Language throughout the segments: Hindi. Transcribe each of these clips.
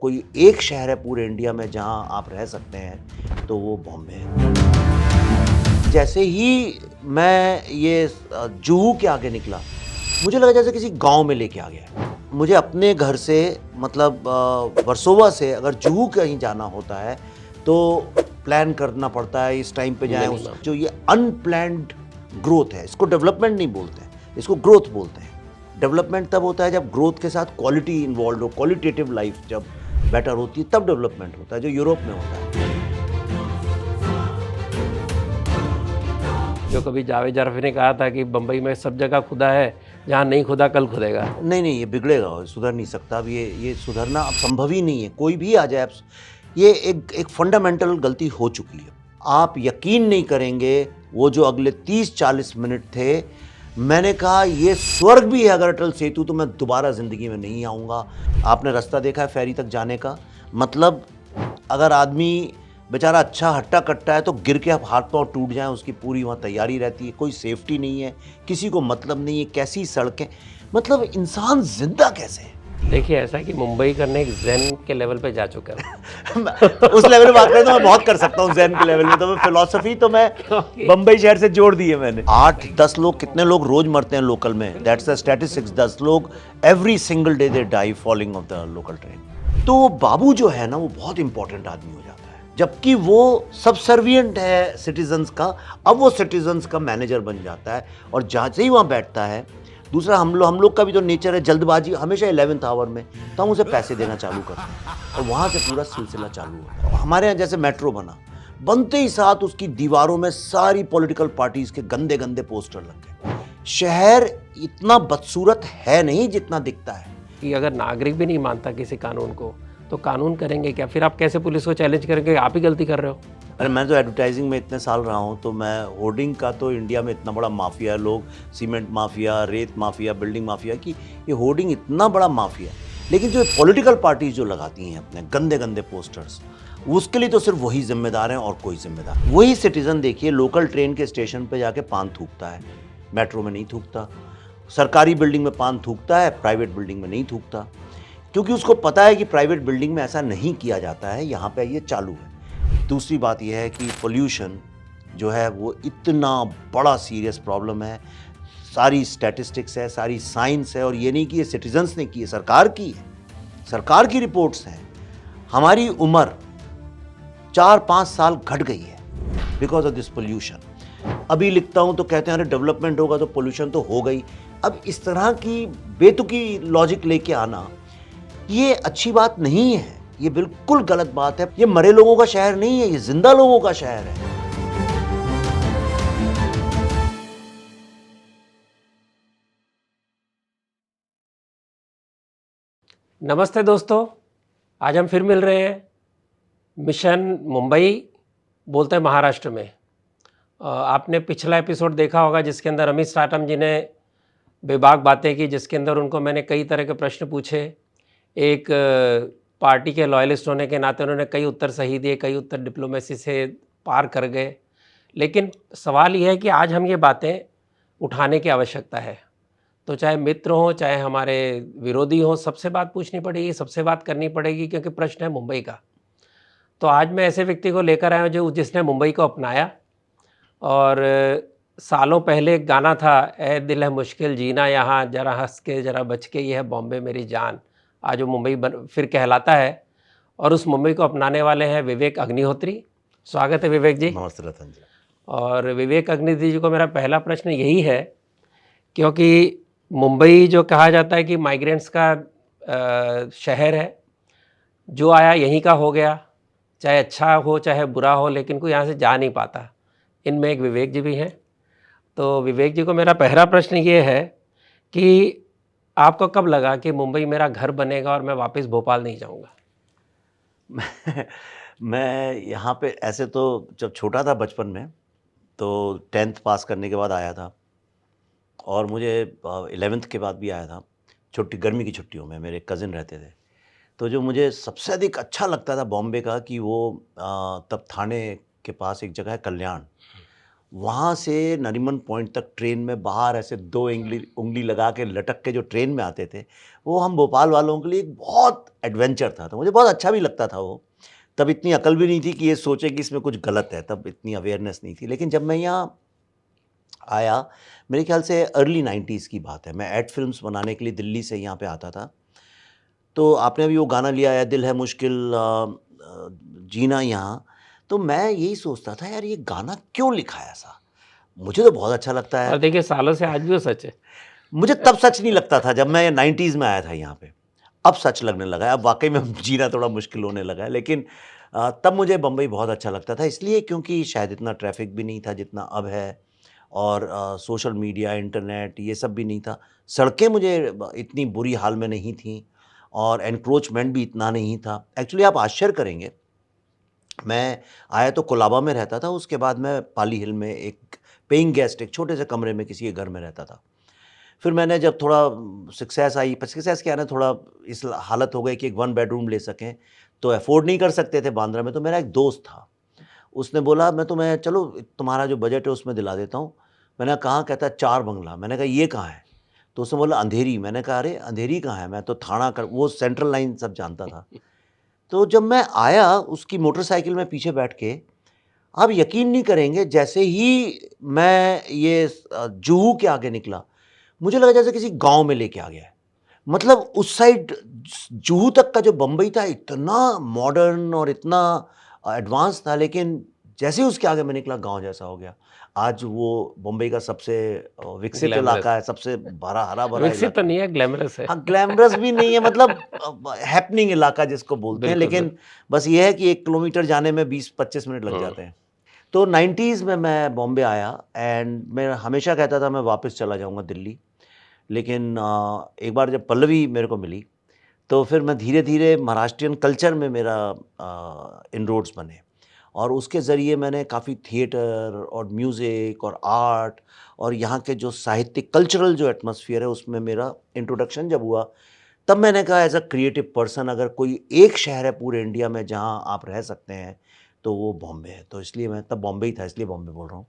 कोई एक शहर है पूरे इंडिया में जहां आप रह सकते हैं तो वो बॉम्बे है। जैसे ही मैं ये जुहू के आगे निकला, मुझे लगा जैसे किसी गांव में लेके आ गया। मुझे अपने घर से मतलब वर्सोवा से अगर जुहू कहीं जाना होता है तो प्लान करना पड़ता है, इस टाइम पे जाएं। उस जो ये अनप्लैन्ड ग्रोथ है, इसको डेवलपमेंट नहीं बोलते हैं, इसको ग्रोथ बोलते हैं। डेवलपमेंट तब होता है जब ग्रोथ के साथ क्वालिटी इन्वॉल्व हो, क्वालिटेटिव लाइफ जब बेटर होती है तब डेवलपमेंट होता है, जो यूरोप में होता है। जो कभी जावेद जाफरी ने कहा था कि बम्बई में सब जगह खुदा है, जहाँ नहीं खुदा कल खुदेगा। नहीं, ये बिगड़ेगा और सुधर नहीं सकता। अब ये सुधरना अब संभव ही नहीं है, कोई भी आ जाए। ये एक फंडामेंटल गलती हो चुकी है। आप यकीन नहीं करेंगे, वो जो अगले 30-40 मिनट थे, मैंने कहा ये स्वर्ग भी है अगर अटल सेतु, तो मैं दोबारा ज़िंदगी में नहीं आऊँगा। आपने रास्ता देखा है फेरी तक जाने का? मतलब अगर आदमी बेचारा अच्छा हट्टा कट्टा है तो गिर के हाथ पांव टूट जाएं, उसकी पूरी वहाँ तैयारी रहती है। कोई सेफ्टी नहीं है, किसी को मतलब नहीं है, कैसी सड़कें, मतलब इंसान जिंदा कैसे है? देखिए, ऐसा कि मुंबई करने एक ज़ेन के लेवल पे जा चुका है। उस लेवल में बात करें तो मैं बहुत कर सकता हूँ ज़ेन के लेवल में, तो मैं फिलॉसफी तो मैं बम्बई शहर से जोड़ दी है मैंने। 8-10 लोग, कितने लोग रोज मरते हैं लोकल में, दैट्स द स्टैटिस्टिक्स। 10 लोग every single day they die falling off the local train. तो वो बाबू जो है ना, वो बहुत इंपॉर्टेंट आदमी हो जाता है, जबकि वो सबसर्विएंट है सिटीजन्स का। अब वो सिटीजन्स का मैनेजर बन जाता है और जहाँ से ही वहाँ बैठता है। दूसरा, हम लोग का भी जो नेचर है जल्दबाजी, हमेशा 11th आवर में, तो हम उसे पैसे देना चालू करते हैं और वहाँ से पूरा सिलसिला चालू होता है। हमारे यहाँ जैसे मेट्रो बना, बनते ही साथ उसकी दीवारों में सारी पॉलिटिकल पार्टीज के गंदे गंदे पोस्टर लग गए। शहर इतना बदसूरत है नहीं जितना दिखता है। कि अगर नागरिक भी नहीं मानता किसी कानून को, तो कानून करेंगे क्या? फिर आप कैसे पुलिस को चैलेंज करेंगे? आप ही गलती कर रहे हो। अरे मैं तो एडवर्टाइजिंग में इतने साल रहा हूँ, तो मैं होर्डिंग का तो इंडिया में इतना बड़ा माफिया है, लोग सीमेंट माफिया, रेत माफिया, बिल्डिंग माफिया, कि ये होर्डिंग इतना बड़ा माफिया है। लेकिन जो पॉलिटिकल पार्टीज जो लगाती हैं अपने गंदे गंदे पोस्टर्स, उसके लिए तो सिर्फ वही जिम्मेदार हैं और कोई जिम्मेदार। वही सिटीजन देखिए लोकल ट्रेन के स्टेशन पे जाके पान थूकता है, मेट्रो में नहीं थूकता। सरकारी बिल्डिंग में पान थूकता है, प्राइवेट बिल्डिंग में नहीं थूकता, क्योंकि उसको पता है कि प्राइवेट बिल्डिंग में ऐसा नहीं किया जाता है, यहाँ पे ये चालू है। दूसरी बात यह है कि पोल्यूशन जो है वो इतना बड़ा सीरियस प्रॉब्लम है। सारी स्टैटिस्टिक्स है, सारी साइंस है, और ये नहीं कि ये सिटीजन्स ने की है, सरकार की है, सरकार की रिपोर्ट्स हैं। हमारी उम्र 4-5 साल घट गई है बिकॉज ऑफ दिस पोल्यूशन। अभी लिखता हूँ तो कहते हैं अरे डेवलपमेंट होगा तो पोल्यूशन तो हो गई। अब इस तरह की बेतुकी लॉजिक लेके आना ये अच्छी बात नहीं है, ये बिल्कुल गलत बात है। ये मरे लोगों का शहर नहीं है, ये जिंदा लोगों का शहर है। नमस्ते दोस्तों, आज हम फिर मिल रहे हैं। मिशन मुंबई बोलते हैं महाराष्ट्र में। आपने पिछला एपिसोड देखा होगा जिसके अंदर अमित साटम जी ने बेबाक बातें की, जिसके अंदर उनको मैंने कई तरह के प्रश्न पूछे। एक पार्टी के लॉयलिस्ट होने के नाते उन्होंने कई उत्तर सही दिए, कई उत्तर डिप्लोमेसी से पार कर गए। लेकिन सवाल यह है कि आज हम ये बातें उठाने की आवश्यकता है। तो चाहे मित्र हों, चाहे हमारे विरोधी हों, सबसे बात पूछनी पड़ेगी, सबसे बात करनी पड़ेगी, क्योंकि प्रश्न है मुंबई का। तो आज मैं ऐसे व्यक्ति को लेकर आया हूँ जिसने मुंबई को अपनाया। और सालों पहले एक गाना था, ए दिल है मुश्किल जीना यहाँ, ज़रा हंस के ज़रा बच के, ये है बॉम्बे मेरी जान। आज वो मुंबई फिर कहलाता है। और उस मुंबई को अपनाने वाले हैं विवेक अग्निहोत्री। स्वागत है विवेक जी। नमस्ते रतन जी। और विवेक अग्निहोत्री जी को मेरा पहला प्रश्न यही है, क्योंकि मुंबई जो कहा जाता है कि माइग्रेंट्स का शहर है, जो आया यहीं का हो गया, चाहे अच्छा हो चाहे बुरा हो, लेकिन कोई यहाँ से जा नहीं पाता। इनमें एक विवेक जी भी हैं। तो विवेक जी को मेरा पहला प्रश्न ये है कि आपको कब लगा कि मुंबई मेरा घर बनेगा और मैं वापस भोपाल नहीं जाऊँगा? मैं यहाँ पे ऐसे तो जब छोटा था बचपन में, तो 10th पास करने के बाद आया था, और मुझे 11th के बाद भी आया था। छुट्टी, गर्मी की छुट्टियों में मेरे कज़िन रहते थे। तो जो मुझे सबसे अधिक अच्छा लगता था बॉम्बे का, कि वो तब थाने के पास एक जगह है कल्याण, वहाँ से नरीमन पॉइंट तक ट्रेन में बाहर ऐसे 2 उंगली उंगली लगा के लटक के जो ट्रेन में आते थे, वो हम भोपाल वालों के लिए एक बहुत एडवेंचर था। तो मुझे बहुत अच्छा भी लगता था वो। तब इतनी अकल भी नहीं थी कि ये सोचे कि इसमें कुछ गलत है, तब इतनी अवेयरनेस नहीं थी। लेकिन जब मैं यहाँ आया, मेरे ख्याल से अर्ली 90s की बात है, मैं एड फ़िल्म्स बनाने के लिए दिल्ली से यहाँ पे आता था। तो आपने अभी वो गाना लिया है दिल है मुश्किल जीना यहाँ, तो मैं यही सोचता था यार ये गाना क्यों लिखा है ऐसा? मुझे तो बहुत अच्छा लगता और है। देखिए सालों से आज भी वो सच है। मुझे तब सच नहीं लगता था जब मैं 90s में आया था यहाँ पे। अब सच लगने लगा है, अब वाक़ई में जीना थोड़ा मुश्किल होने लगा है। लेकिन तब मुझे बम्बई बहुत अच्छा लगता था इसलिए क्योंकि शायद इतना ट्रैफ़िक भी नहीं था जितना अब है और सोशल मीडिया, इंटरनेट ये सब भी नहीं था। सड़कें मुझे इतनी बुरी हाल में नहीं थीं और एनक्रोचमेंट भी इतना नहीं था। एक्चुअली आप आश्चर्य करेंगे, मैं आया तो कोलाबा में रहता था, उसके बाद मैं पाली हिल में एक पेइंग गेस्ट एक छोटे से कमरे में किसी के घर में रहता था। फिर मैंने जब थोड़ा सक्सेस आई, पर सक्सेस क्या है ना, थोड़ा इस हालत हो गई कि एक 1 बेडरूम ले सकें, तो अफ़ोर्ड नहीं कर सकते थे बांद्रा में, तो मेरा एक दोस्त था। उसने बोला मैं तुम्हें चलो तुम्हारा जो बजट है उसमें दिला देता हूँ। मैंने कहा कहाँ? कहता है 4 बंगला। मैंने कहा ये कहाँ है? तो उसने बोला अंधेरी। मैंने कहा अरे अंधेरी कहाँ है? मैं तो थाना कर वो सेंट्रल लाइन सब जानता था। तो जब मैं आया उसकी मोटरसाइकिल में पीछे बैठ के, आप यकीन नहीं करेंगे जैसे ही मैं ये जुहू के आगे निकला, मुझे लगा जैसे किसी गाँव में लेके आ गया है। मतलब उस साइड जुहू तक का जो बम्बई था इतना मॉडर्न और इतना एडवांस था, लेकिन जैसे ही उसके आगे मैं निकला गाँव जैसा हो गया। आज वो बम्बई का सबसे विकसित ग्लैमरस। इलाका है, सबसे भरा हरा-भरा विकसित तो इलाका है। नहीं है, ग्लैमरस है। हाँ, ग्लैमरस भी नहीं है, मतलब हैपनिंग इलाका जिसको बोलते हैं, बिल्कुल, लेकिन बिल्कुल। बस ये है कि 1 किलोमीटर जाने में 20-25 मिनट लग हुँ। जाते हैं। तो 90s में मैं बॉम्बे आया एंड मैं हमेशा कहता था मैं वापस चला जाऊँगा दिल्ली। लेकिन एक बार जब पल्लवी मेरे को मिली, तो फिर मैं धीरे-धीरे महाराष्ट्रीयन कल्चर में मेरा इनरोड्स बने और उसके ज़रिए मैंने काफ़ी थिएटर और म्यूज़िक और आर्ट और यहाँ के जो साहित्यिक कल्चरल जो एटमॉस्फेयर है उसमें मेरा इंट्रोडक्शन जब हुआ, तब मैंने कहा एज़ अ क्रिएटिव पर्सन अगर कोई एक शहर है पूरे इंडिया में जहाँ आप रह सकते हैं, तो वो बॉम्बे है। तो इसलिए मैं तब बॉम्बे ही था इसलिए बॉम्बे बोल रहा हूँ।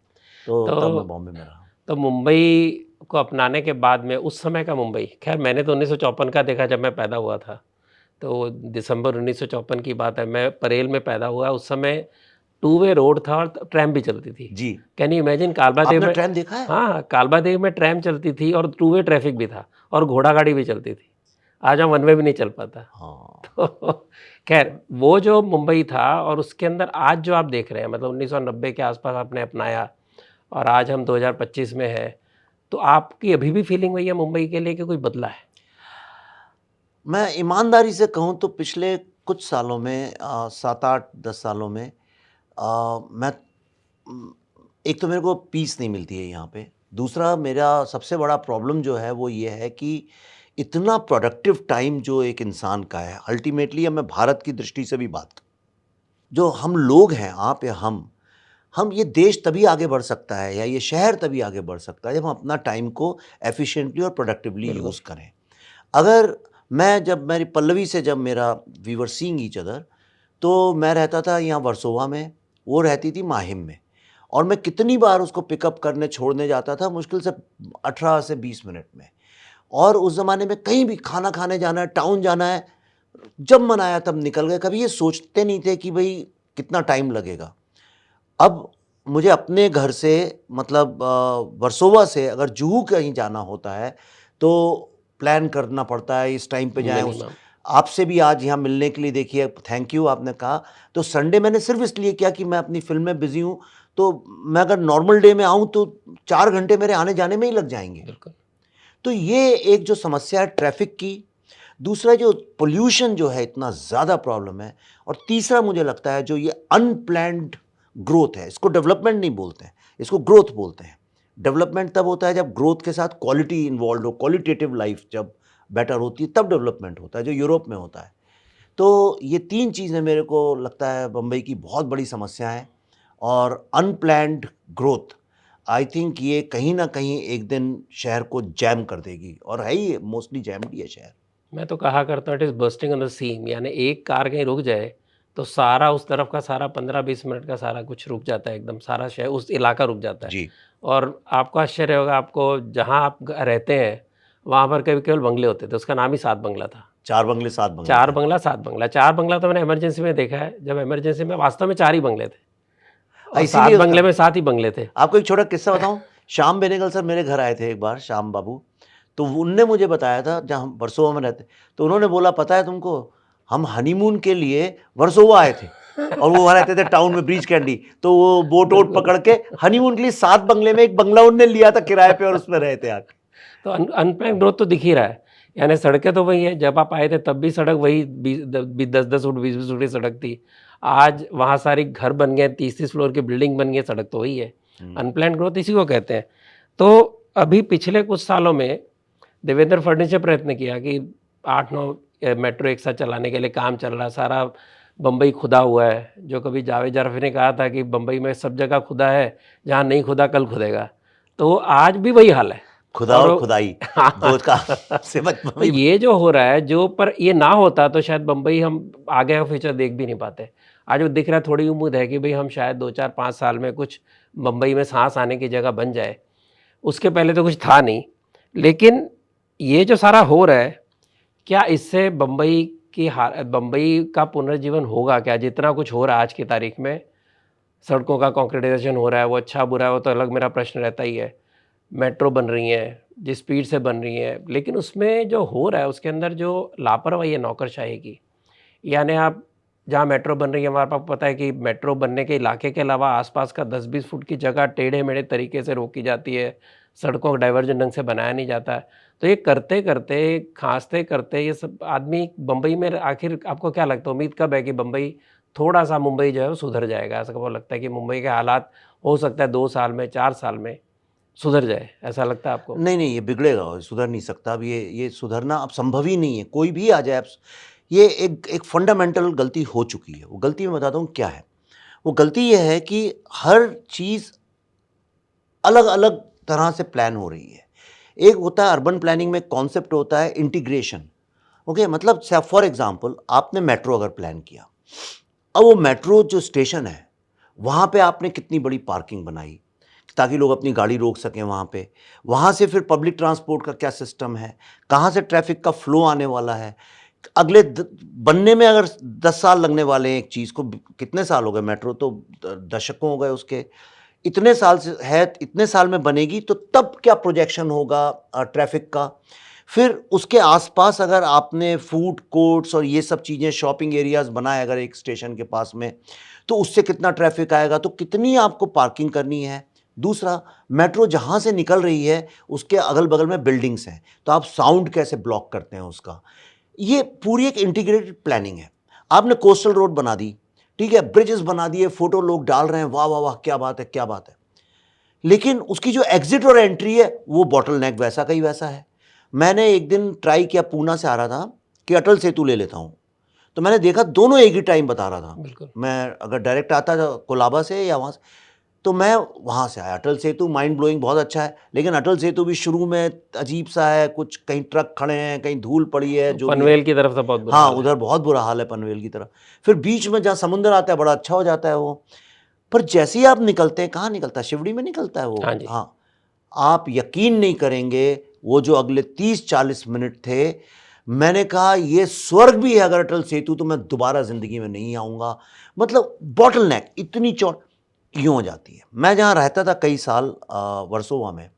तो तब मैं तो बॉम्बे में रहा। तो मुंबई को अपनाने के बाद में उस समय का मुंबई, ख़ैर मैंने तो 1954 का देखा जब मैं पैदा हुआ था। तो दिसंबर 1954 की बात है, मैं परेल में पैदा हुआ। उस समय टू वे रोड था और ट्रैम भी चलती थी। जी। कैन यू इमेजिन कालबा देव आपने में। ट्रेन देखा है? हाँ, कालबा देव में ट्रैम चलती थी और टू वे ट्रैफ़िक भी था और घोड़ा गाड़ी भी चलती थी। आज हम वन वे भी नहीं चल पाता। हाँ। तो खैर वो जो मुंबई था और उसके अंदर आज जो आप देख रहे हैं, मतलब 1990 के आस-पास आपने अपनाया और आज हम 2025 में हैं, तो आपकी अभी भी फीलिंग वही है मुंबई के लिए कि कोई बदला है? मैं ईमानदारी से कहूँ तो पिछले कुछ सालों में 7-8 10 सालों में मैं उम, एक तो मेरे को पीस नहीं मिलती है यहाँ पे। दूसरा मेरा सबसे बड़ा प्रॉब्लम जो है वो ये है कि इतना प्रोडक्टिव टाइम जो एक इंसान का है, अल्टीमेटली अब मैं भारत की दृष्टि से भी बात करूँ, जो हम लोग हैं आप या हम ये देश तभी आगे बढ़ सकता है या ये शहर तभी आगे बढ़ सकता है जब हम अपना टाइम को एफ़िशिएंटली और प्रोडक्टिवली बिल्कुल। यूज़ करें। अगर मैं जब मेरी पल्लवी से जब मेरा we were seeing each other, तो मैं रहता था यहाँ वर्सोवा में, वो रहती थी माहिम में और मैं कितनी बार उसको पिकअप करने छोड़ने जाता था मुश्किल से 18 से 20 मिनट में। और उस ज़माने में कहीं भी खाना खाने जाना है, टाउन जाना है, जब मन आया तब निकल गए, कभी ये सोचते नहीं थे कि भई कितना टाइम लगेगा। अब मुझे अपने घर से मतलब वर्सोवा से अगर जुहू कहीं जाना होता है, तो प्लान करना पड़ता है, इस टाइम पे जाएँ उस मिनिमम। आपसे भी आज यहाँ मिलने के लिए देखिए थैंक यू आपने कहा, तो संडे मैंने सिर्फ़ इसलिए किया कि मैं अपनी फ़िल्म में बिज़ी हूँ, तो मैं अगर नॉर्मल डे में आऊँ तो 4 घंटे मेरे आने-जाने में ही लग जाएँगे। बिल्कुल। तो ये एक जो समस्या है ट्रैफ़िक की, दूसरा जो पॉल्यूशन जो है इतना ज़्यादा प्रॉब्लम है और तीसरा मुझे लगता है जो ये अनप्लैन्ड ग्रोथ है, इसको डेवलपमेंट नहीं बोलते हैं, इसको ग्रोथ बोलते हैं। डेवलपमेंट तब होता है जब ग्रोथ के साथ क्वालिटी इन्वॉल्व्ड हो, क्वालिटेटिव लाइफ़ जब बेटर होती है तब डेवलपमेंट होता है, जो यूरोप में होता है। तो ये 3 चीज़ें मेरे को लगता है बम्बई की बहुत बड़ी समस्या हैं और अनप्लैन्ड ग्रोथ आई थिंक ये कहीं न कहीं एक दिन शहर को जैम कर देगी और है ही मोस्टली जैम्ड ही है शहर। मैं तो कहा करता हूँ it is bursting on the seam, यानी एक कार कहीं रुक जाए तो सारा उस तरफ का सारा 15-20 मिनट का सारा कुछ रुक जाता है, एकदम सारा शहर, उस इलाका रुक जाता है। जी। और आपको आश्चर्य होगा, आपको जहाँ आप रहते हैं वहाँ पर कभी केवल बंगले होते थे, उसका नाम ही 7 बंगला था। 4 बंगले 7 बंगले 4 थे। बंगला 7 बंगला, 4 बंगला तो मैंने इमरजेंसी में देखा है, जब इमरजेंसी में वास्तव में 4 ही बंगले थे और 7 इसीलिए बंगले उसका में 7 ही बंगले थे। आपको एक छोटा किस्सा बताऊँ? श्याम बेनेगल सर मेरे घर आए थे एक बार, श्याम बाबू, तो उनने मुझे बताया था जहाँ हम वर्सोवा में रहते, तो उन्होंने बोला पता है तुमको, हम हनीमून के लिए वर्सोवा आए थे और वो वहाँ रहते थे टाउन में ब्रीच कैंडी, तो वो बोट वोट पकड़ के हनीमून के लिए 7 बंगले में एक बंगला उनने लिया था किराए पे और उसमें रहे थे आके। तो अनप्लैन्ड ग्रोथ तो दिख ही रहा है, यानी सड़कें तो वही है, जब आप आए थे तब भी सड़क वही 10-10 फुट 20-20 फुट की सड़क थी। आज वहाँ सारी घर बन गए, 30-30 फ्लोर की बिल्डिंग बन गई, सड़क तो वही है। अनप्लैन्ड ग्रोथ इसी को कहते हैं। तो अभी पिछले कुछ सालों में देवेंद्र फडणवीस ने प्रयत्न किया कि 8-9 मेट्रो एक साथ चलाने के लिए काम चल रहा, सारा बम्बई खुदा हुआ है, जो कभी जावेद जाफरी ने कहा था कि बम्बई में सब जगह खुदा है, जहाँ नहीं खुदा कल खुदेगा। तो आज भी वही हाल है। खुदा और खुदाई दो का से तो ये जो हो रहा है, जो पर ये ना होता तो शायद बम्बई हम आगे का फ्यूचर देख भी नहीं पाते। आज वो दिख रहा है, थोड़ी उम्मीद है कि भाई हम शायद 2-4-5 साल में कुछ बम्बई में सांस आने की जगह बन जाए। उसके पहले तो कुछ था नहीं, लेकिन ये जो सारा हो रहा है, क्या इससे बम्बई का पुनर्जीवन होगा क्या? जितना कुछ हो रहा है आज की तारीख में, सड़कों का कंक्रीटाइजेशन हो रहा है, वो अच्छा बुरा है वो तो अलग मेरा प्रश्न रहता ही है। मेट्रो बन रही हैं, जिस स्पीड से बन रही हैं, लेकिन उसमें जो हो रहा है उसके अंदर जो लापरवाही है नौकरशाही की, यानी आप जहाँ मेट्रो बन रही है, हमारे पास पता है कि मेट्रो बनने के इलाके के अलावा आसपास का 10-20 फुट की जगह टेढ़े-मेढ़े तरीके से रोकी जाती है, सड़कों को डाइवर्जन ढंग से बनाया नहीं जाता है। तो ये करते-करते, खांसते करते ये सब आदमी बम्बई में, आखिर आपको क्या लगता है, उम्मीद कब है कि बम्बई थोड़ा-सा, मुंबई जो है वो सुधर जाएगा? ऐसा कब लगता है कि मुंबई के हालात हो सकता है 2 साल में, 4 साल में सुधर जाए, ऐसा लगता है आपको? नहीं, नहीं, ये बिगड़ेगा और सुधर नहीं सकता। अब ये सुधरना अब संभव ही नहीं है, कोई भी आ जाए अब ये एक फंडामेंटल गलती हो चुकी है। वो गलती मैं बताता हूँ क्या है। वो गलती ये है कि हर चीज़ अलग-अलग तरह से प्लान हो रही है। एक होता है अर्बन प्लानिंग में कॉन्सेप्ट होता है इंटीग्रेशन, ओके? मतलब फॉर एग्ज़ाम्पल आपने मेट्रो अगर प्लान किया, अब वो मेट्रो जो स्टेशन है, वहाँ पे आपने कितनी बड़ी पार्किंग बनाई ताकि लोग अपनी गाड़ी रोक सकें वहाँ पे। वहाँ से फिर पब्लिक ट्रांसपोर्ट का क्या सिस्टम है, कहाँ से ट्रैफिक का फ्लो आने वाला है। अगले बनने में अगर 10 साल लगने वाले हैं एक चीज़ को, कितने साल हो गए, मेट्रो तो दशकों हो गए उसके, इतने साल से है, इतने साल में बनेगी, तो तब क्या प्रोजेक्शन होगा ट्रैफिक का। फिर उसके आसपास अगर आपने फूड कोर्ट्स और ये सब चीज़ें, शॉपिंग एरियाज़ बनाए अगर एक स्टेशन के पास में, तो उससे कितना ट्रैफिक आएगा, तो कितनी आपको पार्किंग करनी है। दूसरा, मेट्रो जहाँ से निकल रही है उसके अगल बगल में बिल्डिंग्स हैं, तो आप साउंड कैसे ब्लॉक करते हैं उसका। ये पूरी एक इंटीग्रेटेड प्लानिंग है। आपने कोस्टल रोड बना दी, ठीक है, ब्रिजेस बना दिए, फोटो लोग डाल रहे हैं, वाह वाह वाह क्या बात है क्या बात है, लेकिन उसकी जो एग्जिट और एंट्री है वो बॉटल नेक वैसा का ही वैसा है। मैंने एक दिन ट्राई किया, पूना से आ रहा था कि अटल सेतु ले लेता हूँ, तो मैंने देखा दोनों एक ही टाइम बता रहा था। बिल्कुल। मैं अगर डायरेक्ट आता था कोलाबा से या वहाँ से, तो मैं वहाँ से आया। अटल सेतु माइंड ब्लोइंग बहुत अच्छा है, लेकिन अटल सेतु भी शुरू में अजीब सा है, कुछ कहीं ट्रक खड़े हैं, कहीं धूल पड़ी है, जो भी है। पनवेल की तरफ तो बहुत बुरा हाँ, हाल है। उधर बहुत बुरा हाल है पनवेल की तरफ। फिर बीच में जहाँ समुंदर आता है बड़ा अच्छा हो जाता है वो, पर जैसे ही आप निकलते हैं, कहाँ निकलता है, शिवड़ी में निकलता है वो। हाँ जी। हाँ, आप यकीन नहीं करेंगे, वो जो अगले 30-40 मिनट थे, मैंने कहा ये स्वर्ग भी है अगर अटल सेतु, तो मैं दोबारा ज़िंदगी में नहीं आऊँगा। मतलब बॉटल नेक इतनी चौड़ क्यों हो जाती है। मैं जहाँ रहता था कई साल वर्सोवा में,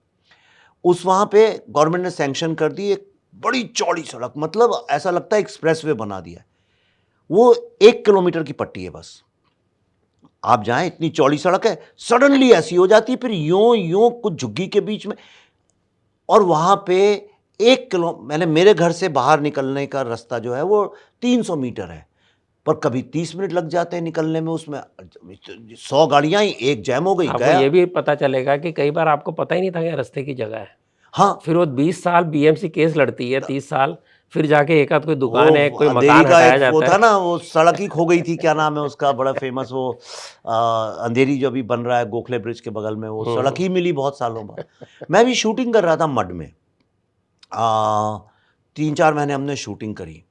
उस वहाँ पे गवर्नमेंट ने सैंक्शन कर दी एक बड़ी चौड़ी सड़क, मतलब ऐसा लगता है एक्सप्रेसवे बना दिया है। वो 1 किलोमीटर की पट्टी है बस। आप जाएं, इतनी चौड़ी सड़क है, सडनली ऐसी हो जाती है, फिर यूं यूं कुछ झुग्गी के बीच में, और वहाँ पे 1 किलो, मैंने मेरे घर से बाहर निकलने का रास्ता जो है वो 300 मीटर है, पर कभी 30 मिनट लग जाते हैं निकलने में, उसमें 100 गाड़ियाँ ही, एक जैम हो गई, आपको गया। ये भी पता चलेगा कि कई बार आपको पता ही नहीं था कि रास्ते की जगह है। हाँ, फिर वो 20 साल बीएमसी केस लड़ती है, 30 साल, फिर जाके एक आध कोई दुकान है, वो कोई अंधेरी मकान का हटाया एक वो जाता था है। ना, वो सड़क ही खो गई थी, क्या नाम है उसका, बड़ा फेमस वो अंधेरी जो अभी बन रहा है गोखले ब्रिज के बगल में, वो सड़क ही मिली बहुत सालों बाद। मैं भी शूटिंग कर रहा था मड में, 3-4 महीने हमने शूटिंग करी,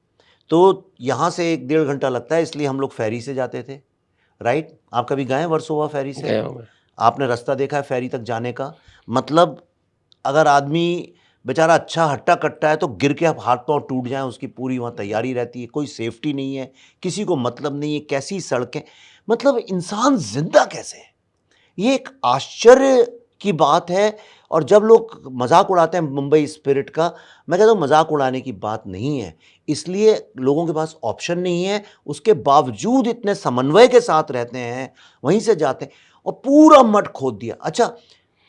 तो यहाँ से 1-1.5 घंटा लगता है, इसलिए हम लोग फेरी से जाते थे, राइट? आप कभी गए हैं वर्सोवा फेरी से? गया हूँ मैं। आपने रास्ता देखा है फेरी तक जाने का? मतलब अगर आदमी बेचारा अच्छा हट्टा-कट्टा है तो गिर के हाथ पाँव टूट जाएँ, उसकी पूरी वहाँ तैयारी रहती है, कोई सेफ्टी नहीं है, किसी को मतलब नहीं है, कैसी सड़कें, मतलब इंसान ज़िंदा कैसे है? ये एक आश्चर्य की बात है। और जब लोग मजाक उड़ाते हैं मुंबई स्पिरिट का, मैं कहता हूँ मजाक उड़ाने की बात नहीं है, इसलिए लोगों के पास ऑप्शन नहीं है, उसके बावजूद इतने समन्वय के साथ रहते हैं, वहीं से जाते हैं और पूरा मठ खोद दिया। अच्छा,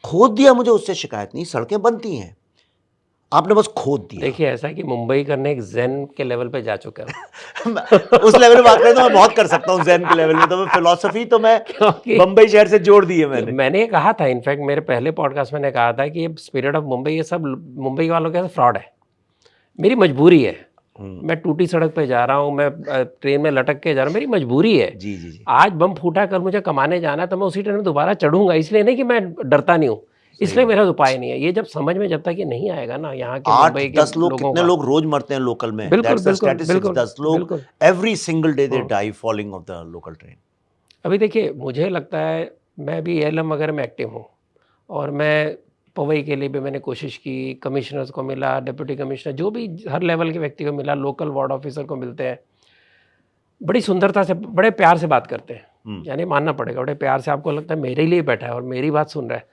खोद दिया, मुझे उससे शिकायत नहीं, सड़कें बनती हैं, आपने बस खोद दिया। देखिए ऐसा है कि मुंबई करने एक ज़ेन के लेवल पे जा चुका हूँ। उस लेवल में बात करें तो मैं बहुत कर सकता हूँ, ज़ेन के लेवल में तो मैं फिलॉसफी तो मैं क्योंकि बम्बई शहर से जोड़ दी है मैंने। मैंने ये कहा था, इनफैक्ट मेरे पहले पॉडकास्ट में मैंने कहा था कि ये स्पिरिट ऑफ मुंबई ये सब मुंबई वालों के फ्रॉड है, मेरी मजबूरी है। मैं टूटी सड़क पे जा रहा हूँ, मैं ट्रेन में लटक के जा रहा हूँ, मेरी मजबूरी है। जी जी जी, आज बम फूटा कर मुझे कमाने जाना है तो मैं उसी ट्रेन में दोबारा चढ़ूंगा, इसलिए नहीं कि मैं डरता नहीं हूँ, इसलिए मेरा उपाय नहीं है। ये जब समझ में, जब तक ये नहीं आएगा ना यहाँ के मुंबई के 8-10 लोग, लोगों कितने का। लोग रोज मरते हैं लोकल में, बिल्कुल दैट्स द बिल्कुल स्टैटिस्टिक्स, बिल्कुल 10 लोग बिल्कुल। Every single day they die falling off the local train. अभी देखिए मुझे लगता है, मैं भी एलएम वगैरह में एक्टिव हूँ और मैं पवई के लिए भी मैंने कोशिश की, कमिश्नर्स को मिला, डिप्टी कमिश्नर, जो भी हर लेवल के व्यक्ति को मिला, लोकल वार्ड ऑफिसर को मिलते हैं, बड़ी सुंदरता से, बड़े प्यार से बात करते हैं, यानी मानना पड़ेगा, बड़े प्यार से। आपको लगता है मेरे लिए बैठा है और मेरी बात सुन रहा है,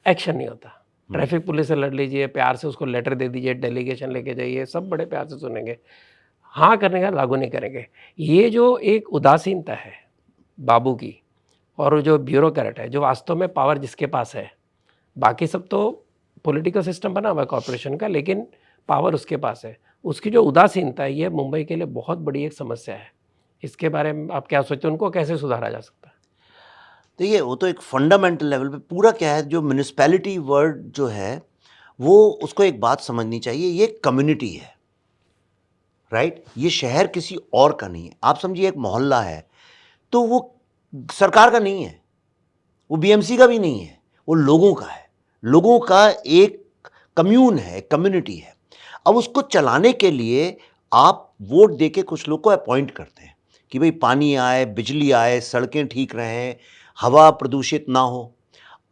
एक्शन नहीं होता। ट्रैफिक पुलिस से लड़ लीजिए, प्यार से उसको लेटर दे दीजिए, डेलीगेशन लेके जाइए, सब बड़े प्यार से सुनेंगे, हाँ करने का लागू नहीं करेंगे। ये जो एक उदासीनता है बाबू की, और वो जो ब्यूरोक्रेट है, जो वास्तव में पावर जिसके पास है, बाकी सब तो पॉलिटिकल सिस्टम बना हुआ है कॉरपोरेशन का, लेकिन पावर उसके पास है, उसकी जो उदासीनता है, ये मुंबई के लिए बहुत बड़ी एक समस्या है। इसके बारे में आप क्या सोचते हैं, उनको कैसे सुधारा जा सकता है? देखिए वो तो एक फंडामेंटल लेवल पे पूरा क्या है, जो म्यूनिसिपैलिटी वर्ड जो है वो, उसको एक बात समझनी चाहिए, ये कम्युनिटी है, राइट? ये शहर किसी और का नहीं है। आप समझिए एक मोहल्ला है तो वो सरकार का नहीं है, वो बीएमसी का भी नहीं है, वो लोगों का है, लोगों का एक कम्यून है, कम्युनिटी है। अब उसको चलाने के लिए आप वोट देके कुछ लोग को अपॉइंट करते हैं कि भाई पानी आए, बिजली आए, सड़कें ठीक रहें, हवा प्रदूषित ना हो।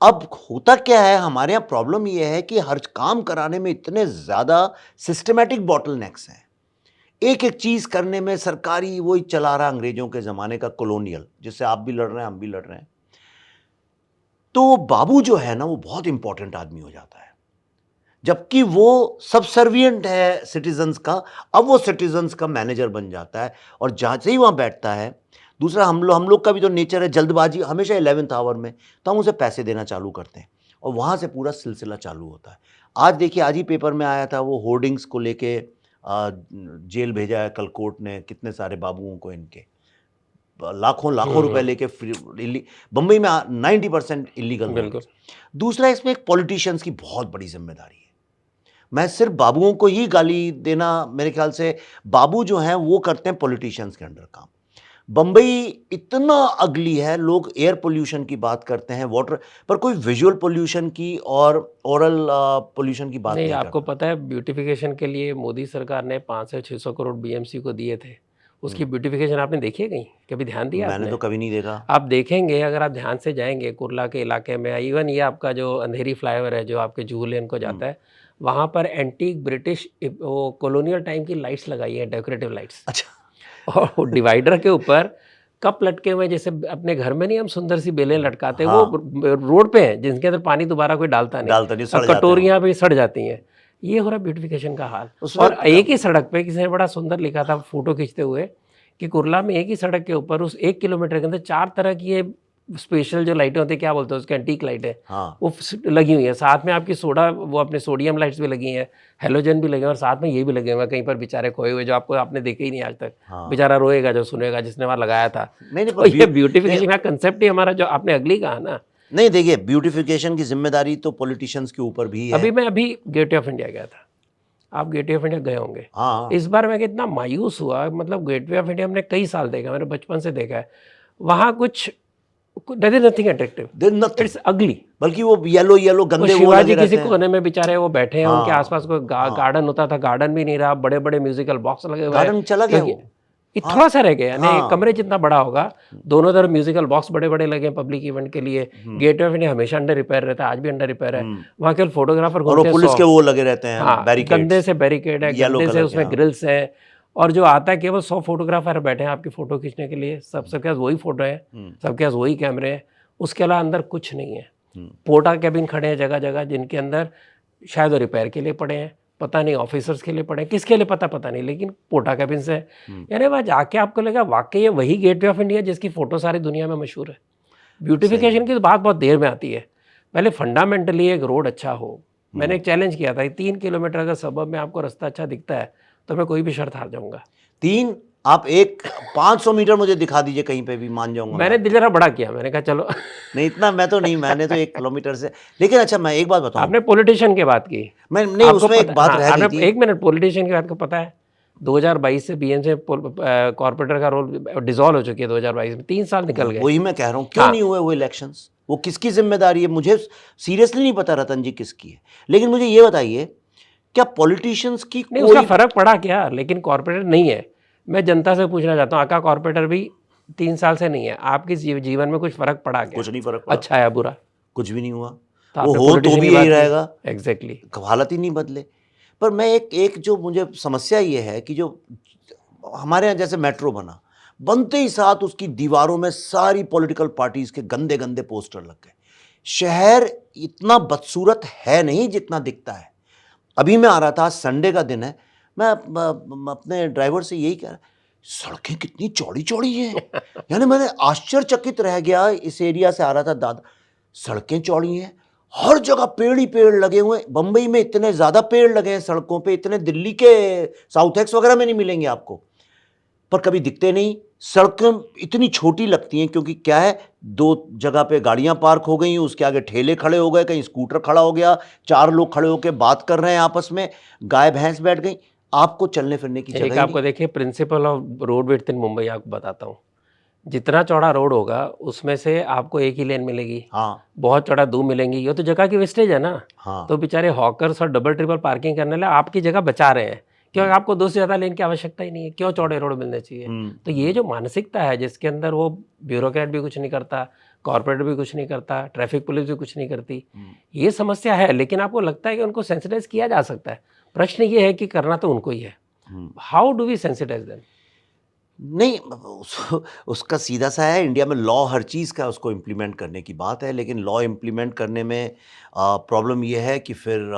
अब होता क्या है, हमारे यहाँ प्रॉब्लम ये है कि हर काम कराने में इतने ज़्यादा सिस्टमैटिक बॉटलनेक्स हैं, एक एक चीज़ करने में सरकारी वही चला रहा अंग्रेजों के ज़माने का कॉलोनियल, जिससे आप भी लड़ रहे हैं, हम भी लड़ रहे हैं। तो बाबू जो है ना, वो बहुत इंपॉर्टेंट आदमी हो जाता है, जबकि वो सबसर्विएंट है सिटीजन्स का। अब वो सिटीजन्स का मैनेजर बन जाता है और जहाँ से ही वहाँ बैठता है। दूसरा, हम लोग का भी तो नेचर है जल्दबाजी, हमेशा 11th आवर में, तो हम उसे पैसे देना चालू करते हैं और वहाँ से पूरा सिलसिला चालू होता है। आज देखिए, आज ही पेपर में आया था, वो होर्डिंग्स को लेके जेल भेजा है कल कोर्ट ने कितने सारे बाबुओं को, इनके लाखों लाखों रुपए लेके बम्बई में 90% इलीगल। बिल्कुल। दूसरा, इसमें एक पॉलिटिशियंस की बहुत बड़ी जिम्मेदारी है। मैं सिर्फ बाबुओं को ही गाली देना, मेरे ख्याल से बाबू जो हैं वो करते हैं पॉलिटिशियंस के अंडर काम। बम्बई इतना अगली है, लोग एयर पोल्यूशन की बात करते हैं, वाटर, पर कोई विजुअल पोल्यूशन की और ओरल पोल्यूशन की बात नहीं, नहीं आपको करता। पता है ब्यूटिफिकेशन के लिए मोदी सरकार ने 500 से 600 करोड़ बीएमसी को दिए थे, उसकी ब्यूटिफिकेशन आपने देखी है कहीं, कभी ध्यान दिया मैंने आपने? तो कभी नहीं देखा। आप देखेंगे, अगर आप ध्यान से जाएंगे कुर्ला के इलाके में, इवन ये आपका जो अंधेरी फ्लाईओवर है जो आपके जुहू लेन को जाता है, वहाँ पर एंटीक ब्रिटिश वो कॉलोनियल टाइम की लाइट्स लगाई है, डेकोरेटिव लाइट्स। अच्छा। और डिवाइडर के ऊपर कप लटके हुए, जैसे अपने घर में नहीं हम सुंदर सी बेलें लटकाते हैं, हाँ। वो रोड पे हैं, जिनके अंदर पानी दोबारा कोई डालता नहीं, सड़ जाते हैं। कटोरियाँ भी सड़ जाती हैं। ये हो रहा ब्यूटिफिकेशन का हाल। उसमें और एक ही सड़क पे किसी ने बड़ा सुंदर लिखा था फोटो खींचते हुए कि कुर्ला में एक ही सड़क के ऊपर उस 1 किलोमीटर के अंदर 4 तरह की ये स्पेशल जो लाइटें होती है, क्या बोलते हैं उसके, एंटीक लाइटें, हाँ। वो लगी हुई है। साथ में आपकी सोडा, वो अपने सोडियम लाइट्स भी लगी हैं, हेलोजन भी लगे हैं, और साथ में ये भी लगे हुए हैं कहीं पर बेचारे खोए हुए, जो आपको आपने देखे ही नहीं आज तक। हाँ। बेचारा रोएगा जो सुनेगा जिसने वहाँ लगाया था। नहीं, तो ये ब्यूटिफिकेशन का कंसेप्ट ही हमारा, जो आपने अगली कहा ना, नहीं, देखिए ब्यूटिफिकेशन की जिम्मेदारी तो पॉलिटिशियंस के ऊपर भी है। अभी गेटवे ऑफ इंडिया गया था, आप गेटवे ऑफ इंडिया गए होंगे। हाँ। इस बार मैं कितना मायूस हुआ, मतलब गेटवे ऑफ इंडिया हमने कई साल देखा, मैंने बचपन से देखा है, वहाँ कुछ there is nothing attractive, there nothing, it's ugly. बल्कि वो येलो येलो वो गंदे वो शिवाजी लगे किसी रहते हैं। कोने में बेचारे वो बैठे हैं, उनके हाँ, आसपास कोई गार्डन होता था, गार्डन भी नहीं रहा, बड़े बड़े म्यूजिकल बॉक्स लगे हुए हैं, गार्डन चला गया क्योंकि वो। ये हाँ, थोड़ा सा रह गया, यानी हाँ, कमरे जितना बड़ा होगा, दोनों तरफ म्यूजिकल बॉक्स बड़े बड़े लगे हैं पब्लिक इवेंट के लिए। गेट ऑफ इंडिया हमेशा अंडर रिपेयर रहता है, आज भी अंडर रिपेयर है, वहाँ केवल फोटोग्राफर और वो घूमते हैं पुलिस 100। के वो लगे रहते हैं हाँ, बैरिकेड्स, गंदे से बैरिकेड है, येलो गंदे से कलर के। उसमें हाँ, ग्रिल्स है, और जो आता है केवल 100 फोटोग्राफर बैठे हैं आपकी फोटो खींचने के लिए, सबके पास वही फोटो है, सबके पास वही कैमरे हैं, उसके अलावा अंदर कुछ नहीं है। पोर्टा कैबिन खड़े हैं जगह जगह, जिनके अंदर शायद वो रिपेयर के लिए पड़े हैं, पता नहीं ऑफिसर्स के लिए पड़े हैं, किसके लिए पता नहीं, लेकिन पोर्टा कैबिन से यानी वहाँ जाके आपको लगा वाकई ये वही गेटवे ऑफ इंडिया जिसकी फोटो सारी दुनिया में मशहूर है। ब्यूटिफिकेशन की तो बात बहुत देर में आती है, पहले फंडामेंटली एक रोड अच्छा हो। मैंने एक चैलेंज किया था, 3 किलोमीटर अगर सबब में आपको रास्ता अच्छा दिखता है तो मैं कोई भी शर्त हार जाऊंगा। 3, आप एक 500 मीटर मुझे दिखा दीजिए कहीं पे भी, मान जाऊंगा मैंने दिल जरा बड़ा किया, मैंने कहा चलो नहीं इतना मैं तो नहीं, मैंने तो 1 किलोमीटर से। लेकिन अच्छा मैं एक बात बताऊं, आपने पॉलिटिशियन की बात की, मैं नहीं आपको उसमें एक पता, बात हाँ, रह गई आपने थी। एक मिनट, पॉलिटिशियन की बात को पता है 2022 से बीएमसी कॉर्पोरेटर का रोल डिसॉल्व हो चुकी है, 2022 में 3 साल निकल गए। वही मैं कह रहा हूँ, क्यों हाँ। नहीं हुए वो इलेक्शंस, वो किसकी जिम्मेदारी है? मुझे सीरियसली नहीं पता रतन जी किसकी है, लेकिन मुझे ये बताइए क्या पॉलिटिशियंस की नहीं, कोई उसका फर्क पड़ा क्या? लेकिन कॉर्पोरेटर नहीं है। मैं जनता से पूछना चाहता हूँ, आका कॉर्पोरेटर भी 3 साल से नहीं है, आपके जीवन में कुछ फर्क पड़ा क्या? कुछ नहीं फर्क पड़ा, अच्छा या बुरा? कुछ भी नहीं हुआ। तो वो आपने हो तो politician भी की बात यही की। रहेगा, एग्जैक्टली। हालत ही नहीं बदले। पर मैं एक जो मुझे समस्या ये है कि जो हमारे यहाँ जैसे मेट्रो बना, बनते ही साथ उसकी दीवारों में सारी पॉलिटिकल पार्टीज के गंदे गंदे पोस्टर लग गए। शहर इतना बदसूरत है नहीं जितना दिखता है। अभी मैं आ रहा था, संडे का दिन है, मैं अपने ड्राइवर से यही कह रहा, सड़कें कितनी चौड़ी चौड़ी हैं। यानी मैंने आश्चर्यचकित रह गया, इस एरिया से आ रहा था दादा, सड़कें चौड़ी हैं, हर जगह पेड़ ही पेड़ लगे हुए हैं। बम्बई में इतने ज़्यादा पेड़ लगे हैं सड़कों पे, इतने दिल्ली के साउथ एक्स वगैरह में नहीं मिलेंगे आपको, पर कभी दिखते नहीं। सड़कें इतनी छोटी लगती हैं क्योंकि क्या है, 2 जगह पे गाड़ियां पार्क हो गई, उसके आगे ठेले खड़े हो गए, कहीं स्कूटर खड़ा हो गया, 4 लोग खड़े होकर बात कर रहे हैं आपस में, गाय भैंस बैठ गई, आपको चलने फिरने की जगह एक ही आपको नहीं। देखिए प्रिंसिपल ऑफ रोड विड्थ इन मुंबई आपको बताता हूँ, जितना चौड़ा रोड होगा उसमें से आपको एक ही लेन मिलेगी, हाँ, बहुत चौड़ा 2 मिलेंगी। ये तो जगह की वेस्टेज है ना। हाँ, तो बेचारे हॉकर्स और डबल ट्रिपल पार्किंग करने लगे, आपकी जगह बचा रहे हैं, क्योंकि आपको 2 से ज़्यादा लेन की आवश्यकता ही नहीं है, क्यों चौड़े रोड मिलने चाहिए। तो ये जो मानसिकता है जिसके अंदर वो ब्यूरोक्रेट भी कुछ नहीं करता, कॉर्पोरेट भी कुछ नहीं करता, ट्रैफिक पुलिस भी कुछ नहीं करती, ये समस्या है। लेकिन आपको लगता है कि उनको सेंसिटाइज किया जा सकता है, प्रश्न ये है कि करना तो उनको ही है। How do we sensitise them? नहीं उसका सीधा सा है, इंडिया में लॉ हर चीज़ का उसको इम्प्लीमेंट करने की बात है, लेकिन लॉ इम्प्लीमेंट करने में प्रॉब्लम ये है कि फिर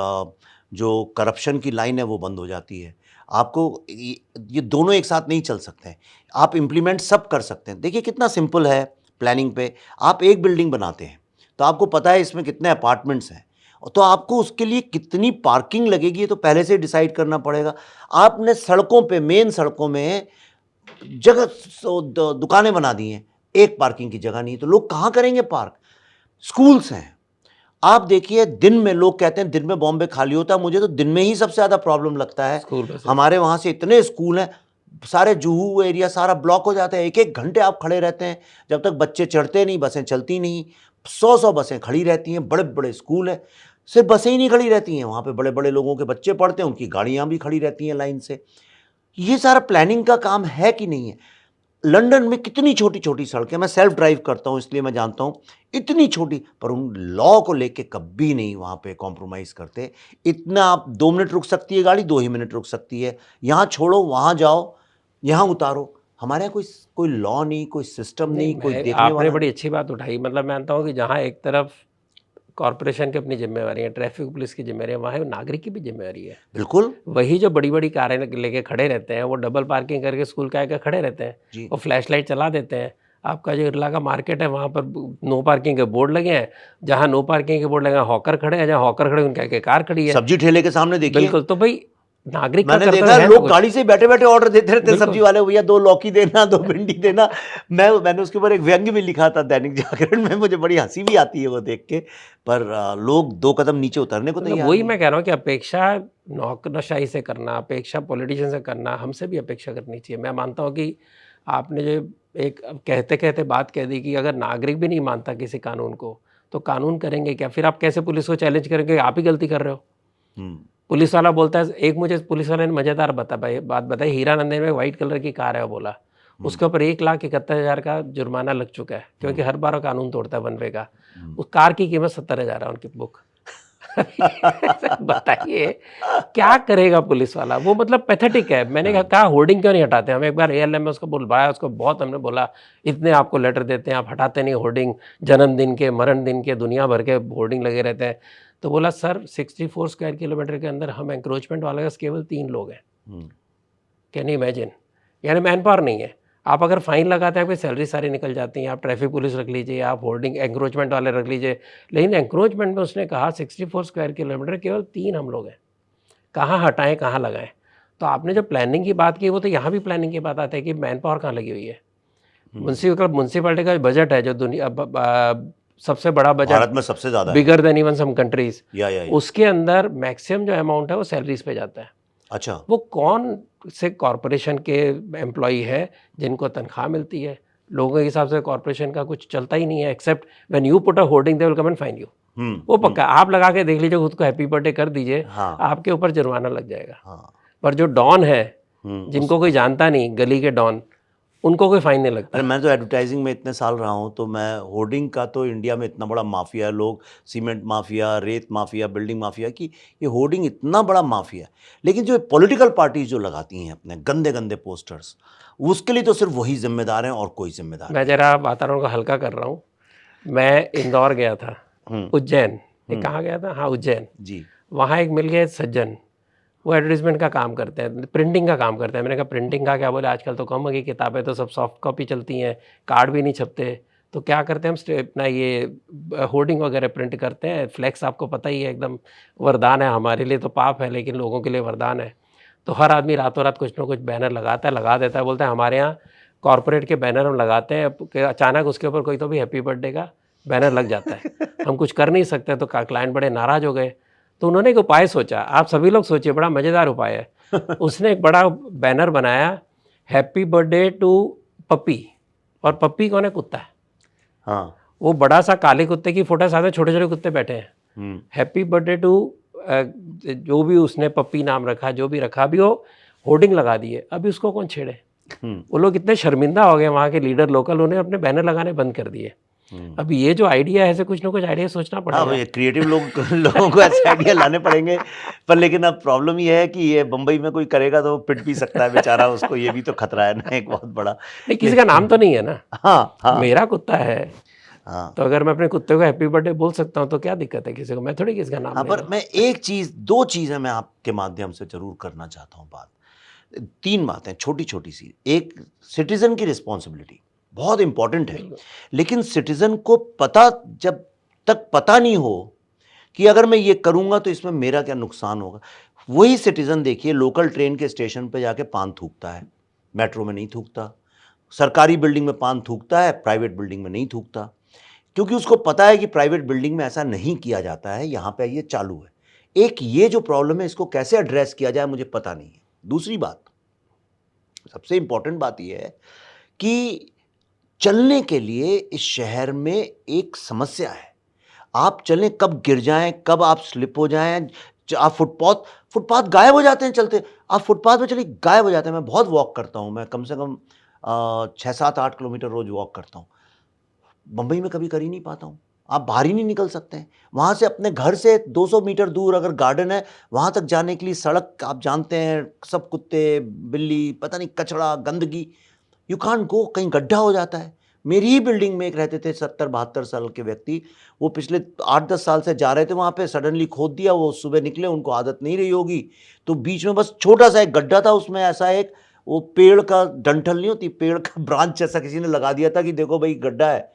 जो करप्शन की लाइन है वो बंद हो जाती है। आपको ये दोनों एक साथ नहीं चल सकते हैं। आप इम्प्लीमेंट सब कर सकते हैं। देखिए कितना सिंपल है, प्लानिंग पे आप एक बिल्डिंग बनाते हैं तो आपको पता है इसमें कितने अपार्टमेंट्स हैं, तो आपको उसके लिए कितनी पार्किंग लगेगी ये तो पहले से डिसाइड करना पड़ेगा। आपने सड़कों पे, मेन सड़कों में जगह दुकानें बना दी हैं, एक पार्किंग की जगह नहीं, तो लोग कहाँ करेंगे पार्क? स्कूल्स हैं, आप देखिए दिन में लोग कहते हैं दिन में बॉम्बे खाली होता है, मुझे तो दिन में ही सबसे ज़्यादा प्रॉब्लम लगता है। School buses. हमारे वहाँ से इतने स्कूल हैं, सारे जुहू एरिया सारा ब्लॉक हो जाता है, 1-1 घंटे आप खड़े रहते हैं, जब तक बच्चे चढ़ते नहीं बसें चलती नहीं। 100-100 बसें खड़ी रहती हैं, बड़े बड़े स्कूल हैं, सिर्फ बसें ही नहीं खड़ी रहती हैं, वहाँ पे बड़े बड़े लोगों के बच्चे पढ़ते हैं, उनकी गाड़ियाँ भी खड़ी रहती हैं लाइन से। ये सारा प्लानिंग का काम है कि नहीं है? लंदन में कितनी छोटी छोटी सड़कें, मैं सेल्फ ड्राइव करता हूँ इसलिए मैं जानता हूँ, इतनी छोटी, पर उन लॉ को लेके कभी नहीं वहाँ पे कॉम्प्रोमाइज़ करते। इतना आप 2 मिनट रुक सकती है गाड़ी, 2 ही मिनट रुक सकती है, यहाँ छोड़ो वहाँ जाओ, यहाँ उतारो। हमारे यहाँ कोई लॉ नहीं, कोई सिस्टम नहीं, कोई देखने आपने वाला बड़ी अच्छी बात उठाई। मतलब मैं मानता हूँ कि जहाँ एक तरफ कॉर्पोरेशन की अपनी जिम्मेवारी है, ट्रैफिक पुलिस की जिम्मेवारी है, वहाँ नागरिक की भी जिम्मेवारी है। बिल्कुल वही जो बड़ी बड़ी कारें लेके खड़े रहते हैं, वो डबल पार्किंग करके स्कूल के आगे खड़े रहते जी। हैं, वो फ्लैश लाइट चला देते हैं। आपका जो इलाका मार्केट है वहाँ पर नो पार्किंग के बोर्ड लगे हैं, जहाँ नो पार्किंग के बोर्ड लगे हैं हॉकर खड़े हैं, जहाँ हॉकर खड़े हैं उनके आगे कार खड़ी है। सब्जी ठेले के सामने देखिए, बिल्कुल। तो भाई नागरिक का मैंने कर्तव्य देखा है ना लोग कुछ। गाड़ी से बैठे बैठे ऑर्डर देते रहते हैं, बिल्कुल। सब्जी वाले, भैया 2 लौकी देना, 2 भिंडी देना। मैंने उसके ऊपर एक व्यंग्य भी लिखा था दैनिक जागरण में, मुझे बड़ी हंसी भी आती है वो देख के, पर लोग 2 कदम नीचे उतरने को मतलब तैयार वही नहीं। मैं कह रहा हूँ कि अपेक्षा नौकरशाही से करना, अपेक्षा पॉलिटिशियन से करना, हमसे भी अपेक्षा करनी चाहिए। मैं मानता हूँ कि आपने जो एक अब कहते कहते बात कह दी कि अगर नागरिक भी नहीं मानता किसी कानून को तो कानून करेंगे क्या? फिर आप कैसे पुलिस को चैलेंज करेंगे आप ही गलती कर रहे हो? हम्म। पुलिस वाला बोलता है, एक मुझे पुलिस वाले ने मज़ेदार बात बताई, हीरानंदन में वाइट कलर की कार है, वो बोला उसके ऊपर 1,71,000 का जुर्माना लग चुका है क्योंकि हर बार वो कानून तोड़ता है वन वे का। उस कार की कीमत 70,000 है उनकी बुक। बताइए क्या करेगा पुलिस वाला? वो मतलब पैथेटिक है। मैंने कहा होर्डिंग क्यों नहीं हटाते? हम एक बार एएलएम में उसको बुलवाया, उसको बहुत हमने बोला इतने आपको लेटर देते हैं आप हटाते नहीं होर्डिंग, जन्मदिन के मरण दिन के दुनिया भर के होर्डिंग लगे रहते हैं। तो बोला सर 64 स्क्वायर किलोमीटर के अंदर हम एंक्रोचमेंट वाले का केवल 3 लोग हैं। Can you imagine? यानी मैन पावर नहीं है। आप अगर फाइन लगाते हैं आपकी सैलरी सारी निकल जाती है, आप ट्रैफिक पुलिस रख लीजिए, आप होर्डिंग एंक्रोचमेंट वाले रख लीजिए, लेकिन एंक्रोचमेंट में उसने कहा 64 स्क्वायर किलोमीटर केवल 3 हम लोग हैं, कहाँ हटाएं कहाँ लगाएं? तो आपने जो प्लानिंग की बात की वो तो यहाँ भी प्लानिंग की बात आती है कि मैन पावर कहाँ लगी हुई है। म्यूनसिपैलिटी का बजट है जो दुनिया सबसे बड़ा बजट भारत में सबसे ज्यादा है। Bigger than even some countries, या उसके अंदर मैक्सिमम जो अमाउंट है वो सैलरीज पे जाता है। अच्छा। वो कौन से कॉरपोरेशन के एम्प्लॉई है जिनको तनख्वाह मिलती है? लोगों के हिसाब से कॉरपोरेशन का कुछ चलता ही नहीं है, except when you put a hoarding they will come and fine you. वो पक्का आप लगा के देख लीजिए, खुद को हैप्पी बर्थडे कर दीजिए, हाँ। आपके ऊपर जुर्माना लग जाएगा। हाँ। पर जो डॉन है जिनको कोई जानता नहीं, गली के डॉन, उनको कोई फाइन नहीं लगता। अरे मैं तो एडवर्टाइजिंग में इतने साल रहा हूँ, तो मैं होर्डिंग का तो इंडिया में इतना बड़ा माफिया है, लोग सीमेंट माफिया, रेत माफिया, बिल्डिंग माफिया, कि ये होर्डिंग इतना बड़ा माफिया है। लेकिन जो पॉलिटिकल पार्टीज जो लगाती हैं अपने गंदे गंदे पोस्टर्स, उसके लिए तो सिर्फ वही जिम्मेदार हैं और कोई जिम्मेदार मैं जरा वातावरण को हल्का कर रहा हूँ। मैं इंदौर गया था, उज्जैन, ये कहाँ गया था? हाँ उज्जैन जी। वहाँ एक मिल गए सज्जन, वो एडवर्टीजमेंट का काम करते हैं, प्रिंटिंग का काम करते हैं। मैंने कहा प्रिंटिंग का क्या? बोले आजकल तो कम हो गई, किताबें तो सब सॉफ्ट कॉपी चलती हैं, कार्ड भी नहीं छपते, तो क्या करते हैं हम अपना ये होर्डिंग वगैरह प्रिंट करते हैं। फ्लेक्स आपको पता ही है, एकदम वरदान है, हमारे लिए तो पाप है लेकिन लोगों के लिए वरदान है। तो हर आदमी रातों रात कुछ ना कुछ बैनर लगाता है, लगा देता है, बोलता है हमारे यहाँ कॉर्पोरेट के बैनर हम लगाते हैं, कि अचानक उसके ऊपर कोई तो भी हैप्पी बर्थडे का बैनर लग जाता है, हम कुछ कर नहीं सकते। तो क्लाइंट बड़े नाराज़ हो गए, तो उन्होंने एक उपाय सोचा। आप सभी लोग सोचिए, बड़ा मज़ेदार उपाय है। उसने एक बड़ा बैनर बनाया, हैप्पी बर्थडे टू पप्पी। और पप्पी कौन है? कुत्ता है। हाँ। वो बड़ा सा काले कुत्ते की फोटो, साथ में छोटे छोटे कुत्ते बैठे हैं। हैप्पी बर्थडे टू जो भी उसने पप्पी नाम रखा, जो भी रखा, अभी वो होर्डिंग लगा दिए। अभी उसको कौन छेड़े? वो लोग इतने शर्मिंदा हो गए, वहाँ के लीडर लोकल, उन्हें अपने बैनर लगाने बंद कर दिए। अभी ये जो आइडिया है, ऐसे कुछ ना कुछ आइडिया सोचना हाँ पड़ेगा। भाई, क्रिएटिव लोगों को ऐसे आइडिया लाने पड़ेंगे। पर लेकिन अब प्रॉब्लम ये है कि ये बम्बई में कोई करेगा तो पिट भी सकता है बेचारा, उसको ये भी तो खतरा है ना एक बहुत बड़ा। नहीं, किसी का नाम तो नहीं है ना। हाँ हाँ मेरा कुत्ता है, हाँ तो अगर मैं अपने कुत्ते को हैप्पी बर्थडे बोल सकता हूँ तो क्या दिक्कत है किसी को? मैं थोड़ी किसी का नाम हाँ। ले पर रहा हूँ। मैं एक चीज़, दो चीज़ें मैं आपके माध्यम से जरूर करना चाहता हूँ बात। तीन बातें छोटी छोटी सी। एक, सिटीजन की रिस्पॉन्सिबिलिटी बहुत इंपॉर्टेंट है, लेकिन सिटीजन को पता, जब तक पता नहीं हो कि अगर मैं ये करूंगा तो इसमें मेरा क्या नुकसान होगा, वही सिटीजन देखिए लोकल ट्रेन के स्टेशन पे जाके पान थूकता है, मेट्रो में नहीं थूकता, सरकारी बिल्डिंग में पान थूकता है, प्राइवेट बिल्डिंग में नहीं थूकता, क्योंकि उसको पता है कि प्राइवेट बिल्डिंग में ऐसा नहीं किया जाता है, यहाँ पे ये चालू है। एक ये जो प्रॉब्लम है, इसको कैसे एड्रेस किया जाए मुझे पता नहीं है। दूसरी बात, सबसे इंपॉर्टेंट बात यह है कि चलने के लिए इस शहर में एक समस्या है। आप चलें, कब गिर जाएं, कब आप स्लिप हो जाएं, आप फुटपाथ गायब हो जाते हैं चलते। आप फुटपाथ पे चलिए, गायब हो जाते हैं। मैं बहुत वॉक करता हूं, मैं कम से कम 6-7-8 किलोमीटर रोज वॉक करता हूं। बंबई में कभी कर ही नहीं पाता हूँ। आप बाहर ही नहीं निकल सकते हैं। वहाँ से अपने घर से 200 मीटर दूर अगर गार्डन है, वहाँ तक जाने के लिए सड़क, आप जानते हैं, सब कुत्ते बिल्ली, पता नहीं कचरा, गंदगी, यू कांट गो। कहीं गड्ढा हो जाता है। मेरी ही बिल्डिंग में एक रहते थे 70-72 साल के व्यक्ति, वो पिछले 8-10 साल से जा रहे थे वहाँ पे, सडनली खोद दिया। वो सुबह निकले, उनको आदत नहीं रही होगी, तो बीच में बस छोटा सा एक गड्ढा था, उसमें ऐसा एक वो पेड़ का डंठल नहीं होती, पेड़ का ब्रांच जैसा किसी ने लगा दिया था कि देखो भाई गड्ढा है।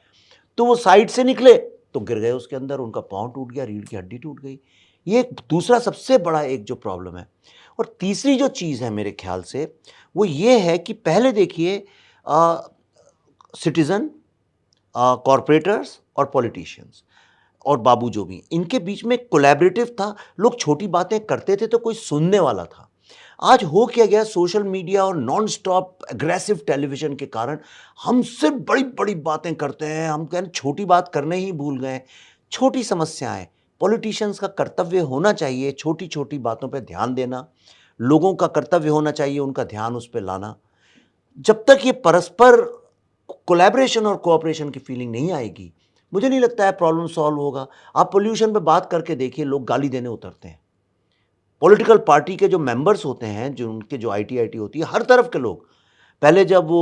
तो वो साइड से निकले तो गिर गए उसके अंदर, उनका पाँव टूट गया, रीढ़ की हड्डी टूट गई। ये एक दूसरा सबसे बड़ा एक जो प्रॉब्लम है। और तीसरी जो चीज़ है मेरे ख्याल से, वो ये है कि पहले देखिए सिटीज़न, कॉरपोरेटर्स और पॉलिटिशियंस और बाबू जो भी, इनके बीच में कोलैबोरेटिव था। लोग छोटी बातें करते थे तो कोई सुनने वाला था। आज हो क्या गया, सोशल मीडिया और नॉन स्टॉप एग्रेसिव टेलीविजन के कारण हम सिर्फ बड़ी बड़ी बातें करते हैं, हम कहते छोटी बात करने ही भूल गए। छोटी समस्याएं, पॉलिटिशियंस का कर्तव्य होना चाहिए छोटी छोटी बातों पे ध्यान देना, लोगों का कर्तव्य होना चाहिए उनका ध्यान उस पे लाना। जब तक ये परस्पर कोलैबोरेशन और कोऑपरेशन की फीलिंग नहीं आएगी, मुझे नहीं लगता है प्रॉब्लम सॉल्व होगा। आप पोल्यूशन पे बात करके देखिए, लोग गाली देने उतरते हैं। पॉलिटिकल पार्टी के जो मेंबर्स होते हैं, जो उनके जो आईटी होती है, हर तरफ के लोग, पहले जब वो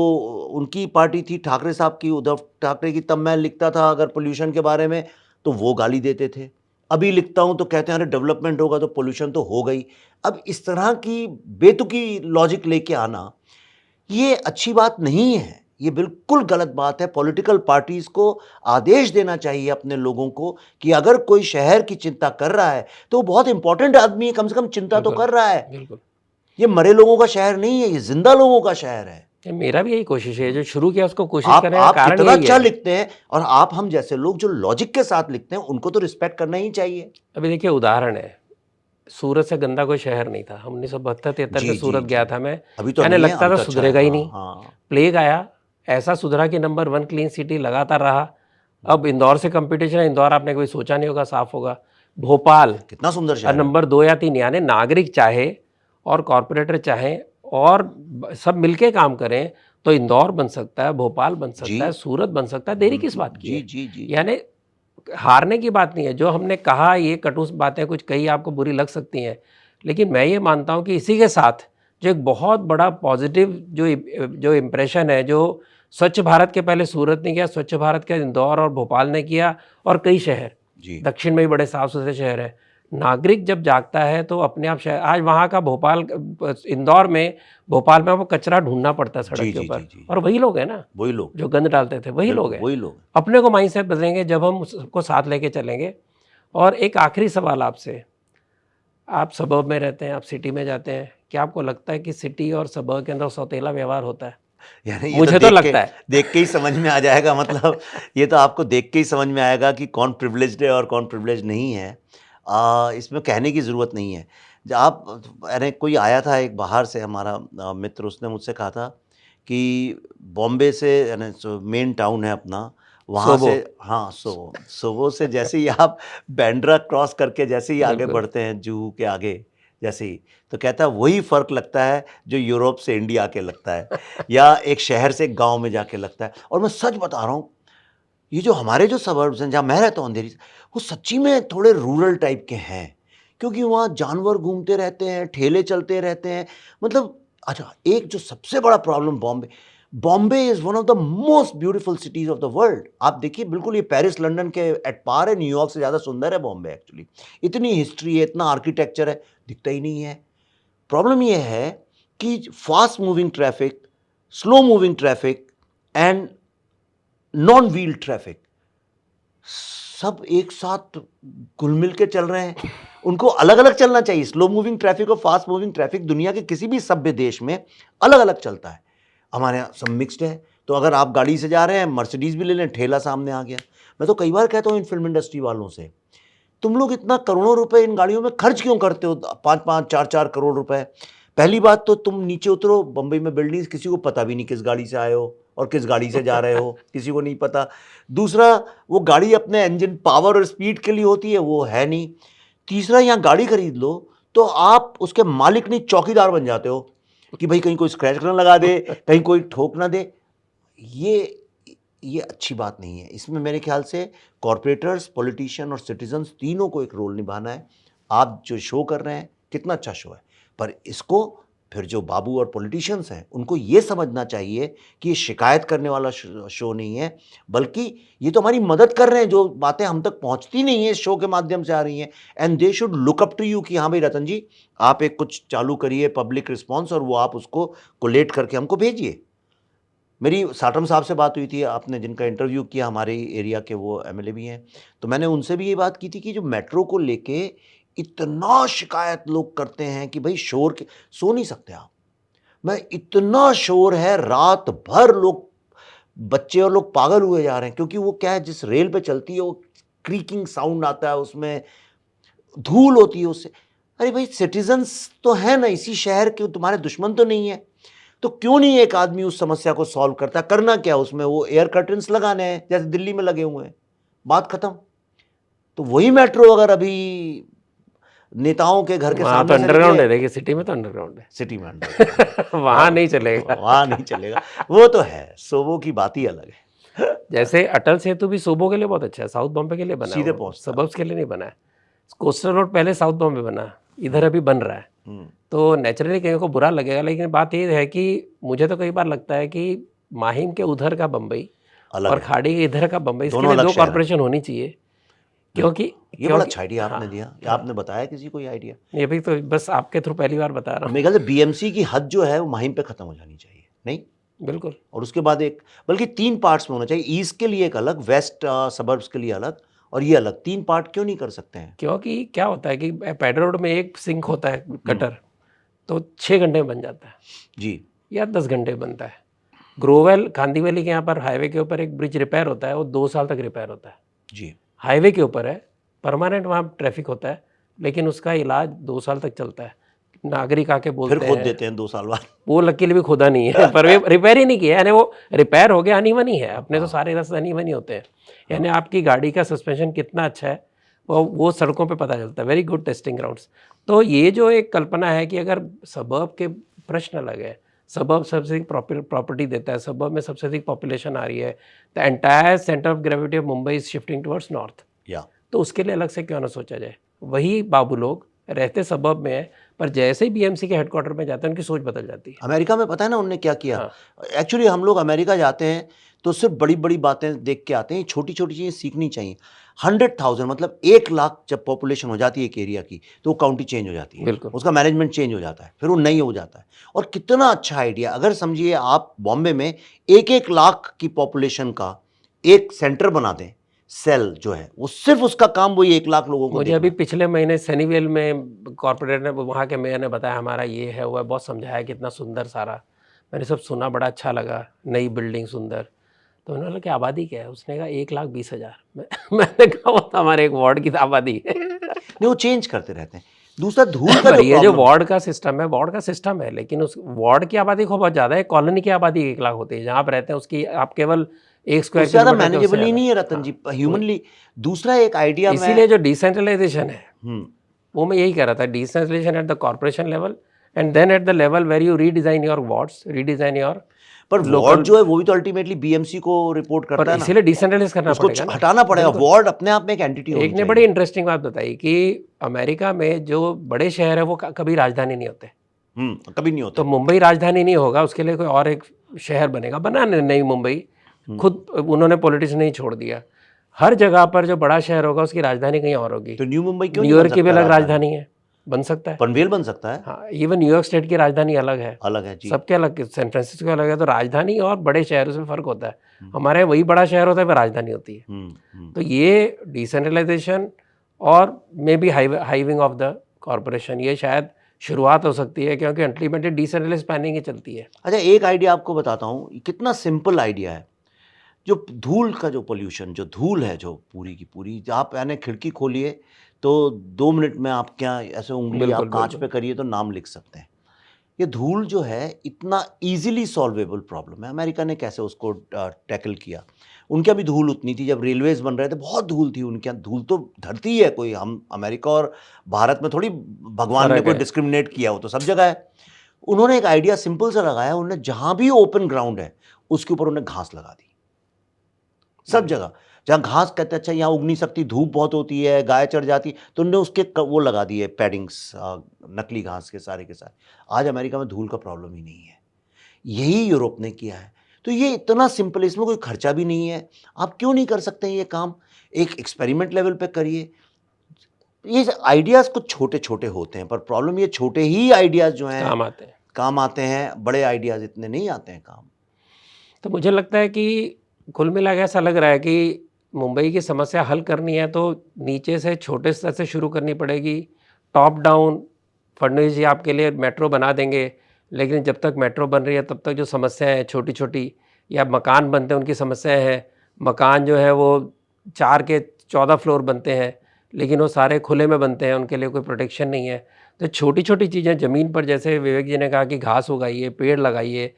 उनकी पार्टी थी ठाकरे साहब की, उद्धव ठाकरे की, तब मैं लिखता था अगर पोल्यूशन के बारे में तो वो गाली देते थे। अभी लिखता हूँ तो कहते हैं अरे डेवलपमेंट होगा तो पोल्यूशन तो हो गई। अब इस तरह की बेतुकी लॉजिक लेके आना, ये अच्छी बात नहीं है, ये बिल्कुल गलत बात है। पॉलिटिकल पार्टीज को आदेश देना चाहिए अपने लोगों को कि अगर कोई शहर की चिंता कर रहा है तो वो बहुत इंपॉर्टेंट आदमी है, कम से कम चिंता तो बिल्कुल, कर रहा है। बिल्कुल। ये मरे लोगों का शहर नहीं है, ये जिंदा लोगों का शहर है। ये मेरा भी यही कोशिश है, जो शुरू किया उसको कोशिश आप करने का आप कारण कितना यही अच्छा है। लिखते हैं, और आप हम जैसे लोग जो लॉजिक के साथ लिखते हैं उनको तो रिस्पेक्ट करना ही चाहिए। अभी देखिए उदाहरण है, सूरत से गंदा कोई शहर नहीं था। 1972-73 जी में जी सूरत जी। गया था मैं, अभी तो कहने नहीं है, लगता अभी था तो अच्छा है। सुधरेगा ही हाँ नहीं। हाँ। प्लेग आया, ऐसा सुधरा कि नंबर 1 क्लीन सिटी लगातार रहा। अब इंदौर से कंपटीशन है, इंदौर आपने कभी सोचा नहीं होगा साफ होगा। भोपाल कितना सुंदर शहर है। नंबर 2 या 3, यानी नागरिक चाहे और कॉरपोरेटर चाहे और सब मिलके काम करें तो इंदौर बन सकता है, भोपाल बन जी सकता है, सूरत बन सकता है। देरी किस बात की जी है? जी जी। यानी हारने की बात नहीं है। जो हमने कहा, ये कटु बातें कुछ कही आपको बुरी लग सकती हैं, लेकिन मैं ये मानता हूँ कि इसी के साथ जो एक बहुत बड़ा पॉजिटिव जो इम्प्रेशन है, जो स्वच्छ भारत के पहले सूरत ने किया, स्वच्छ भारत के इंदौर और भोपाल ने किया, और कई शहर जी दक्षिण में भी बड़े साफ सुथरे शहर हैं। नागरिक जब जागता है तो अपने आप शहर, आज वहाँ का भोपाल, इंदौर में, भोपाल में वो कचरा ढूंढना पड़ता है सड़क जी के जी जी ऊपर, जी। और वही लोग हैं ना वही लोग, जो गंद डालते थे, वही लोग बिल्कुल हैं। वही लोग। अपने को माइंडसेट बदलेंगे जब हम उसको साथ लेके चलेंगे। और एक आखिरी सवाल आपसे, आप सबर्ब में रहते हैं, आप सिटी में जाते हैं, क्या आपको लगता है कि सिटी और सबर्ब के अंदर सौतेला व्यवहार होता है? यानी ये तो मुझे तो लगता है। देख के ही समझ में आ जाएगा, मतलब ये तो आपको देख के ही समझ में आएगा कि कौन प्रिविलेज्ड है और कौन प्रिविलेज्ड नहीं है। इसमें कहने की ज़रूरत नहीं है। जब आप, अरे कोई आया था एक बाहर से हमारा मित्र, उसने मुझसे कहा था कि बॉम्बे से, यानी मेन टाउन है अपना, वहाँ सोबो। से, हाँ सोबो से जैसे ही आप बैंड्रा क्रॉस करके जैसे ही आगे बिल्कुल। बढ़ते हैं, जुहू के आगे जैसे ही, तो कहता है वही फ़र्क लगता है जो यूरोप से इंडिया के लगता है, या एक शहर से एक गांव में जाके लगता है। और मैं सच बता रहा हूँ, ये जो हमारे जो सबर्ब्स हैं जहाँ मैं रहता हूँ अंधेरी से, वो सच्ची में थोड़े रूरल टाइप के हैं, क्योंकि वहाँ जानवर घूमते रहते हैं, ठेले चलते रहते हैं, मतलब। अच्छा, एक जो सबसे बड़ा problem Bombay, Bombay is one of the most beautiful cities of the world. आप देखिए, बिल्कुल ये पेरिस लंदन के एट पार है, न्यूयॉर्क से ज़्यादा सुंदर है बॉम्बे एक्चुअली। इतनी हिस्ट्री है, इतना आर्किटेक्चर है, दिखता ही नहीं है। प्रॉब्लम ये है कि fast moving traffic, slow moving traffic and non wheel traffic सब एक साथ घुल मिल के चल रहे हैं। उनको अलग अलग चलना चाहिए। स्लो मूविंग ट्रैफिक और फास्ट मूविंग ट्रैफिक दुनिया के किसी भी सभ्य देश में अलग अलग चलता है। हमारे यहाँ सब मिक्सड है। तो अगर आप गाड़ी से जा रहे हैं, मर्सिडीज भी ले लें, ठेला सामने आ गया। मैं तो कई बार कहता हूँ इन फिल्म इंडस्ट्री वालों से, तुम लोग इतना करोड़ों रुपए इन गाड़ियों में खर्च क्यों करते हो, 5-5, 4-4 करोड़ रुपए। पहली बात तो तुम नीचे उतरो, बंबई में बिल्डिंग्स, किसी को पता भी नहीं किस गाड़ी से आए हो और किस गाड़ी से जा रहे हो, किसी को नहीं पता। दूसरा, वो गाड़ी अपने इंजन पावर और स्पीड के लिए होती है, वो है नहीं। तीसरा, यहाँ गाड़ी खरीद लो तो आप उसके मालिक नहीं, चौकीदार बन जाते हो कि भाई कहीं कोई स्क्रैच ना लगा दे, कहीं कोई ठोक ना दे। ये अच्छी बात नहीं है। इसमें मेरे ख्याल से कॉरपोरेटर्स, पॉलिटिशियन और सिटीजन्स तीनों को एक रोल निभाना है। आप जो शो कर रहे हैं कितना अच्छा शो है, पर इसको फिर जो बाबू और पॉलिटिशियंस हैं उनको ये समझना चाहिए कि ये शिकायत करने वाला शो नहीं है, बल्कि ये तो हमारी मदद कर रहे हैं। जो बातें हम तक पहुंचती नहीं है इस शो के माध्यम से आ रही हैं, and they should look up to you कि हाँ भाई रतन जी, आप एक कुछ चालू करिए पब्लिक रिस्पॉन्स, और वो आप उसको कोलेट करके हमको भेजिए। मेरी साटम साहब से बात हुई थी, आपने जिनका इंटरव्यू किया, हमारे एरिया के वो एमएलए भी हैं, तो मैंने उनसे भी ये बात की थी कि जो मेट्रो को लेके इतना शिकायत लोग करते हैं कि भाई शोर के, सो नहीं सकते आप। मैं, इतना शोर है, रात भर लोग, बच्चे और लोग पागल हुए जा रहे हैं, क्योंकि वो क्या है, जिस रेल पे चलती है वो क्रीकिंग साउंड आता है, उसमें धूल होती है उससे। अरे भाई सिटीजन्स तो है ना इसी शहर के, तुम्हारे दुश्मन तो नहीं है, तो क्यों नहीं एक आदमी उस समस्या को सॉल्व करता? करना क्या उसमें, वो एयर कर्टन्स लगाने हैं जैसे दिल्ली में लगे हुए हैं, बात खत्म। तो वही मेट्रो अगर अभी नेताओं के घर के वहाँ तो सामने से अंडरग्राउंड निकले, है, देखिए सिटी में तो अंडरग्राउंड है, सिटी में अंडर वहाँ नहीं चलेगा। वहां नहीं चलेगा, वो तो है, सोबो की बात ही अलग है। जैसे अटल सेतु भी सूबों के लिए बहुत अच्छा है, साउथ बॉम्बे के लिए बना है, सीधे पहुंचता है। सबर्ब्स के लिए नहीं बना है। कोस्टल रोड पहले साउथ बॉम्बे बना, इधर अभी बन रहा है, तो नेचुरली कहीं को बुरा लगेगा, लेकिन बात ये है कि मुझे तो कई बार लगता है कि माहिम के उधर का बम्बई अलग और है। खाड़ी के इधर का बम्बई, इसके दोनों लिए अलग दो शहर हैं। कॉर्पोरेशन होनी चाहिए, क्योंकि ये बड़ा अच्छा आइडिया आपने दिया, ये आपने बताया किसी को ये आइडिया? ये भी तो बस आपके थ्रू पहली बार बता रहा हूँ। मेरे ख्याल से बीएमसी की हद जो है वो माहिम पे खत्म हो जानी चाहिए, नहीं? बिल्कुल। और उसके बाद एक, बल्कि 3 पार्ट्स में होना चाहिए, ईस्ट के लिए एक अलग, वेस्ट सबर्ब्स के लिए अलग, और ये अलग। 3 पार्ट क्यों नहीं कर सकते हैं? क्योंकि क्या होता है कि पैडल रोड में एक सिंक होता है कटर, तो 6 घंटे में बन जाता है जी या 10 घंटे में बनता है। ग्रोवेल कांदी वैली के यहाँ पर हाईवे के ऊपर एक ब्रिज रिपेयर होता है, वो 2 साल तक रिपेयर होता है। जी। हाईवे के ऊपर है, परमानेंट वहाँ ट्रैफिक होता है, लेकिन उसका इलाज 2 साल तक चलता है। नागरिक आके बोलते फिर हैं, खोद देते हैं 2 साल बाद। वो लकीली भी खुदा नहीं है, पर वे रिपेयर ही नहीं किया, यानी वो रिपेयर हो गया, अनइवन ही है। अपने तो सारे रास्ते अनइवन ही होते हैं, यानी आपकी गाड़ी का सस्पेंशन कितना अच्छा है वो सड़कों पे पता चलता है। Very good testing grounds. तो ये जो एक कल्पना है कि अगर सबर्ब के प्रश्न अलग है, सबर्ब सबसे अधिक प्रॉपर्टी देता है, सबर्ब में सबसे अधिक पॉपुलेशन आ रही है, the entire centre of gravity of Mumbai is shifting towards north, या तो उसके लिए अलग से क्यों ना सोचा जाए। वही बाबू लोग रहते सबब में है, पर जैसे ही बीएमसी के हेडक्वार्टर में जाते हैं उनकी सोच बदल जाती है। अमेरिका में पता है ना उन्होंने क्या किया? हाँ। एक्चुअली हम लोग अमेरिका जाते हैं तो सिर्फ बड़ी बड़ी बातें देख के आते हैं, छोटी छोटी चीज़ें सीखनी चाहिए। 100,000 मतलब 1 लाख जब पॉपुलेशन हो जाती है एक एरिया की, तो वो काउंटी चेंज हो जाती है, बिल्कुल। उसका मैनेजमेंट चेंज हो जाता है, फिर वो नई हो जाता है। और कितना अच्छा आइडिया, अगर समझिए आप बॉम्बे में 1-1 लाख की पॉपुलेशन का एक सेंटर बना दें, सेल जो है वो सिर्फ उसका काम वही 1 लाख लोगों को मुझे अभी पिछले महीने सनीवेल में कॉर्पोरेट ने, वहाँ के मेयर ने बताया हमारा ये है वो है, बहुत समझाया कितना सुंदर सारा, मैंने सब सुना, बड़ा अच्छा लगा, नई बिल्डिंग सुंदर। तो उन्होंने बोला कि आबादी क्या है, उसने कहा 1,20,000। मैंने कहा वो तो हमारे एक वार्ड की आबादी है। नहीं, वो चेंज करते रहते हैं। दूसरा धूल का पर ये जो प्रॉब्लम वार्ड का सिस्टम है, वार्ड का सिस्टम है, लेकिन उस वार्ड की आबादी को बहुत ज़्यादा है, कॉलोनी की आबादी 1 लाख होती है, जहाँ आप रहते हैं उसकी आप केवल 1 स्क्वायर उससे ज़्यादा किलोमीटर के उससे मैनेजेबल ही ज़्यादा। नहीं है रतन जी, ह्यूमनली। दूसरा एक आइडिया मैं, इसीलिए जो डिसेंट्रलाइजेशन है हम्म, वो मैं यही कह रहा था, decentralisation at the corporation level and then at the level where you redesign your wards, redesign your per ward जो है वो भी तो अल्टीमेटली बीएमसी को रिपोर्ट पर करता है ना, इसीलिए डिसेंट्रलाइज करना उसको पड़ेगा ना। हटाना पड़ेगा। बिल्कुल। वार्ड अपने आप में एक एंटिटी होनी एक ने चाहिए। बड़ी इंटरेस्टिंग बात बताई कि अमेरिका में जो बड़े शहर है वो कभी राजधानी नहीं होते, कभी नहीं होता। तो मुंबई राजधानी नहीं होगा, उसके लिए कोई और एक शहर बनेगा, बना नई मुंबई, खुद उन्होंने पॉलिटिक्स नहीं छोड़ दिया। हर जगह पर जो बड़ा शहर होगा उसकी राजधानी कहीं और होगी। तो न्यू मुंबई क्यों नहीं न्यूयॉर्क बन की भी सकता अलग राजधानी? राजधानी है, बन सकता है। पनवेल बन सकता है, हाँ, इवन न्यूयॉर्क स्टेट की राजधानी अलग है, अलग है जी। सबके अलग, सैन फ्रांसिस्को अलग है। तो राजधानी और बड़े शहरों में फर्क होता है। हमारे वही बड़ा शहर होता है वह राजधानी होती है। तो ये डिसेंट्रलाइजेशन और may be hiving of the corporation, ये शायद शुरुआत हो सकती है, क्योंकि अल्टीमेटली डिसेंट्रलाइज प्लानिंग ही चलती है। अच्छा, एक आइडिया आपको बताता हूँ, कितना सिंपल आइडिया है। जो धूल का जो पोल्यूशन, जो धूल है जो पूरी की पूरी, आप यानी खिड़की खोलिए तो 2 मिनट में आप क्या ऐसे उंगली बिल्कुल, आप कांच बिल्कुल। पे करिए तो नाम लिख सकते हैं। ये धूल जो है इतना इजीली सॉल्वेबल प्रॉब्लम है। अमेरिका ने कैसे उसको टैकल किया? उनके यहाँ भी धूल उतनी थी, जब रेलवेज बन रहे थे बहुत धूल थी उनके यहाँ। धूल तो धरती है, कोई हम अमेरिका और भारत में थोड़ी भगवान ने फर्क कोई है। डिस्क्रिमिनेट किया हो, तो सब जगह है। उन्होंने एक आइडिया सिंपल सा लगाया, उन्होंने जहाँ भी ओपन ग्राउंड है उसके ऊपर उन्होंने घास लगा दी, सब जगह। जहाँ घास कहते हैं अच्छा यहाँ उग नहीं सकती, धूप बहुत होती है, गाय चढ़ जाती, तो उन्होंने उसके वो लगा दिए पैडिंग्स, नकली घास के सारे के सारे। आज अमेरिका में धूल का प्रॉब्लम ही नहीं है। यही यूरोप ने किया है। तो ये इतना सिंपल, इसमें कोई खर्चा भी नहीं है। आप क्यों नहीं कर सकते ये काम? एक एक्सपेरिमेंट लेवल पे करिए। ये आइडियाज़ कुछ छोटे छोटे होते हैं, पर प्रॉब्लम ये छोटे ही आइडियाज़ जो हैं काम आते हैं, बड़े आइडियाज़ इतने नहीं आते हैं काम। तो मुझे लगता है कि कुल मिला के ऐसा लग रहा है कि मुंबई की समस्या हल करनी है तो नीचे से छोटे स्तर से शुरू करनी पड़ेगी। टॉप डाउन फडणवीस जी आपके लिए मेट्रो बना देंगे, लेकिन जब तक मेट्रो बन रही है तब तक जो समस्याएं हैं छोटी छोटी, या मकान बनते हैं उनकी समस्याएं हैं। मकान जो है वो 4 के 14 फ्लोर बनते हैं, लेकिन वो सारे खुले में बनते हैं, उनके लिए कोई प्रोटेक्शन नहीं है। तो छोटी छोटी चीज़ें ज़मीन पर, जैसे विवेक जी ने कहा कि घास उगाइए, पेड़ लगाइए।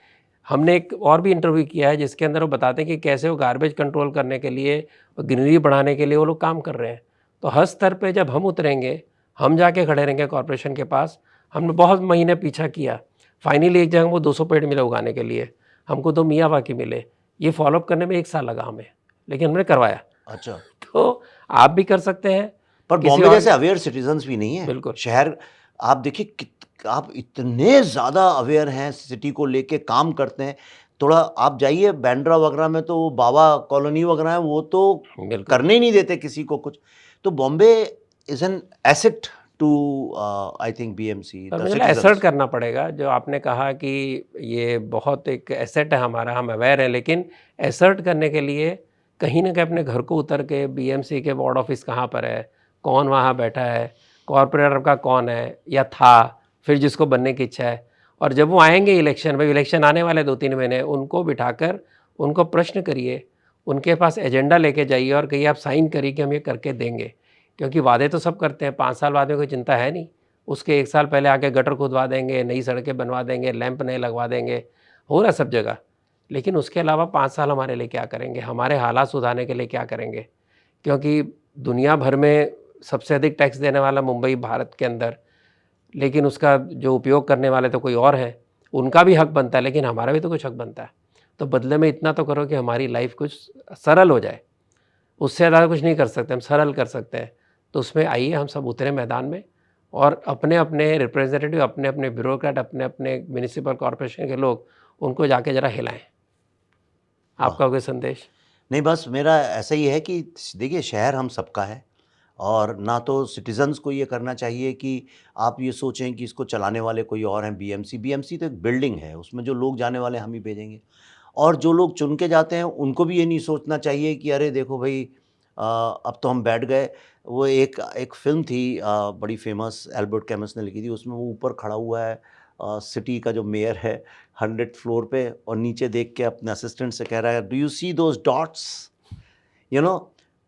हमने एक और भी इंटरव्यू किया है जिसके अंदर वो बताते हैं कि कैसे वो गार्बेज कंट्रोल करने के लिए और ग्रीनरी बढ़ाने के लिए वो लोग काम कर रहे हैं। तो हर स्तर पे जब हम उतरेंगे, हम जाके खड़े रहेंगे कॉरपोरेशन के पास। हमने बहुत महीने पीछा किया, फाइनली एक जगह वो 200 पेड़ मिले उगाने के लिए, हमको 2 मियावाकी मिले। ये फॉलोअप करने में 1 साल लगा हमें, लेकिन हमने करवाया। अच्छा, तो आप भी कर सकते हैं, पर किसी बॉम्बे और। जैसे अवेयर सिटीजन्स भी नहीं है बिल्कुल। शहर। आप देखिए आप इतने ज़्यादा अवेयर हैं, सिटी को लेके काम करते हैं। थोड़ा आप जाइए बांद्रा वगैरह में, तो वो बाबा कॉलोनी वगैरह है, वो तो बिल्कुल। करने ही नहीं देते किसी को कुछ। तो Bombay is an asset to I think BMC पर द मुझे एसर्ट सिटीजन्स। करना पड़ेगा, जो आपने कहा कि ये बहुत एक एसेट है हमारा, हम अवेयर हैं, लेकिन एसर्ट करने के लिए कहीं ना कहीं अपने घर को उतर के बीएमसी के वार्ड ऑफिस कहाँ पर है, कौन वहाँ बैठा है, कॉरपोरेटर का कौन है या था, फिर जिसको बनने की इच्छा है, और जब वो आएंगे इलेक्शन, भाई इलेक्शन आने वाले 2-3 महीने, उनको बिठाकर उनको प्रश्न करिए, उनके पास एजेंडा लेके जाइए और कहिए आप साइन करिए कि हम ये करके देंगे। क्योंकि वादे तो सब करते हैं, 5 साल बाद में कोई चिंता है नहीं। उसके 1 साल पहले आके गटर खुदवा देंगे, नई सड़कें बनवा देंगे, लैंप नए लगवा देंगे, हो रहा सब जगह। लेकिन उसके अलावा 5 साल हमारे लिए क्या करेंगे? हमारे हालात सुधारने के लिए क्या करेंगे? क्योंकि दुनिया भर में सबसे अधिक टैक्स देने वाला मुंबई भारत के अंदर, लेकिन उसका जो उपयोग करने वाले तो कोई और हैं। उनका भी हक बनता है, लेकिन हमारा भी तो कुछ हक बनता है। तो बदले में इतना तो करो कि हमारी लाइफ कुछ सरल हो जाए। उससे ज़्यादा कुछ नहीं कर सकते, हम सरल कर सकते हैं। तो उसमें आइए हम सब उतरे मैदान में, और अपने-अपने रिप्रेजेंटेटिव, अपने-अपने ब्यूरोक्रेट, अपने-अपने म्युनिसिपल कॉर्पोरेशन के लोग, उनको जाके ज़रा हिलाएँ। वाह! आपका कोई संदेश? नहीं, बस मेरा ऐसा ही है कि देखिए शहर हम सबका है, और ना तो सिटीज़न्स को ये करना चाहिए कि आप ये सोचें कि इसको चलाने वाले कोई और हैं। बीएमसी बीएमसी तो एक बिल्डिंग है, उसमें जो लोग जाने वाले हैं हम ही भेजेंगे। और जो लोग चुन के जाते हैं उनको भी ये नहीं सोचना चाहिए कि अरे देखो भाई, अब तो हम बैठ गए। वो एक एक फ़िल्म थी बड़ी फ़ेमस, एल्बर्ट कैमस ने लिखी थी, उसमें वो ऊपर खड़ा हुआ है सिटी का जो मेयर है 100th फ्लोर पे, और नीचे देख के अपने असिस्टेंट से कह रहा है, do you see those dots, you know.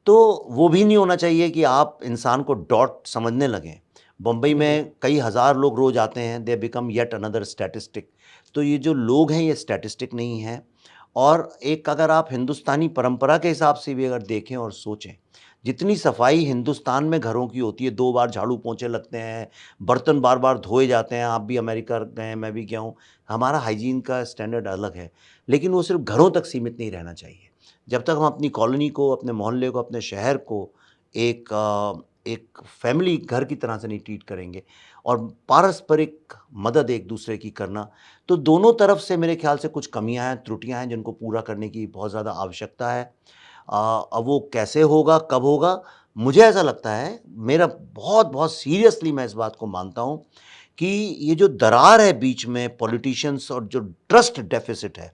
तो वो भी नहीं होना चाहिए कि आप इंसान को डॉट समझने लगें। बम्बई में कई हज़ार लोग रोज़ आते हैं, they become yet another statistic. तो ये जो लोग हैं ये स्टैटिस्टिक नहीं हैं। और एक अगर आप हिंदुस्तानी परंपरा के हिसाब से भी अगर देखें और सोचें, जितनी सफाई हिंदुस्तान में घरों की होती है, 2 बार झाड़ू पोंछे लगते हैं, बर्तन बार-बार धोए जाते हैं। आप भी अमेरिका गए हैं, मैं भी गया हूँ। हमारा हाइजीन का स्टैंडर्ड अलग है, लेकिन वो सिर्फ़ घरों तक सीमित नहीं रहना चाहिए। जब तक हम अपनी कॉलोनी को, अपने मोहल्ले को, अपने शहर को एक फैमिली घर की तरह से नहीं ट्रीट करेंगे, और पारस्परिक मदद एक दूसरे की करना, तो दोनों तरफ से मेरे ख्याल से कुछ कमियां हैं, त्रुटियां हैं, जिनको पूरा करने की बहुत ज़्यादा आवश्यकता है। अब वो कैसे होगा, कब होगा, मुझे ऐसा लगता है, मेरा बहुत बहुत सीरियसली मैं इस बात को मानता हूँ कि ये जो दरार है बीच में पॉलिटिशियंस और जो ट्रस्ट डेफिसिट है,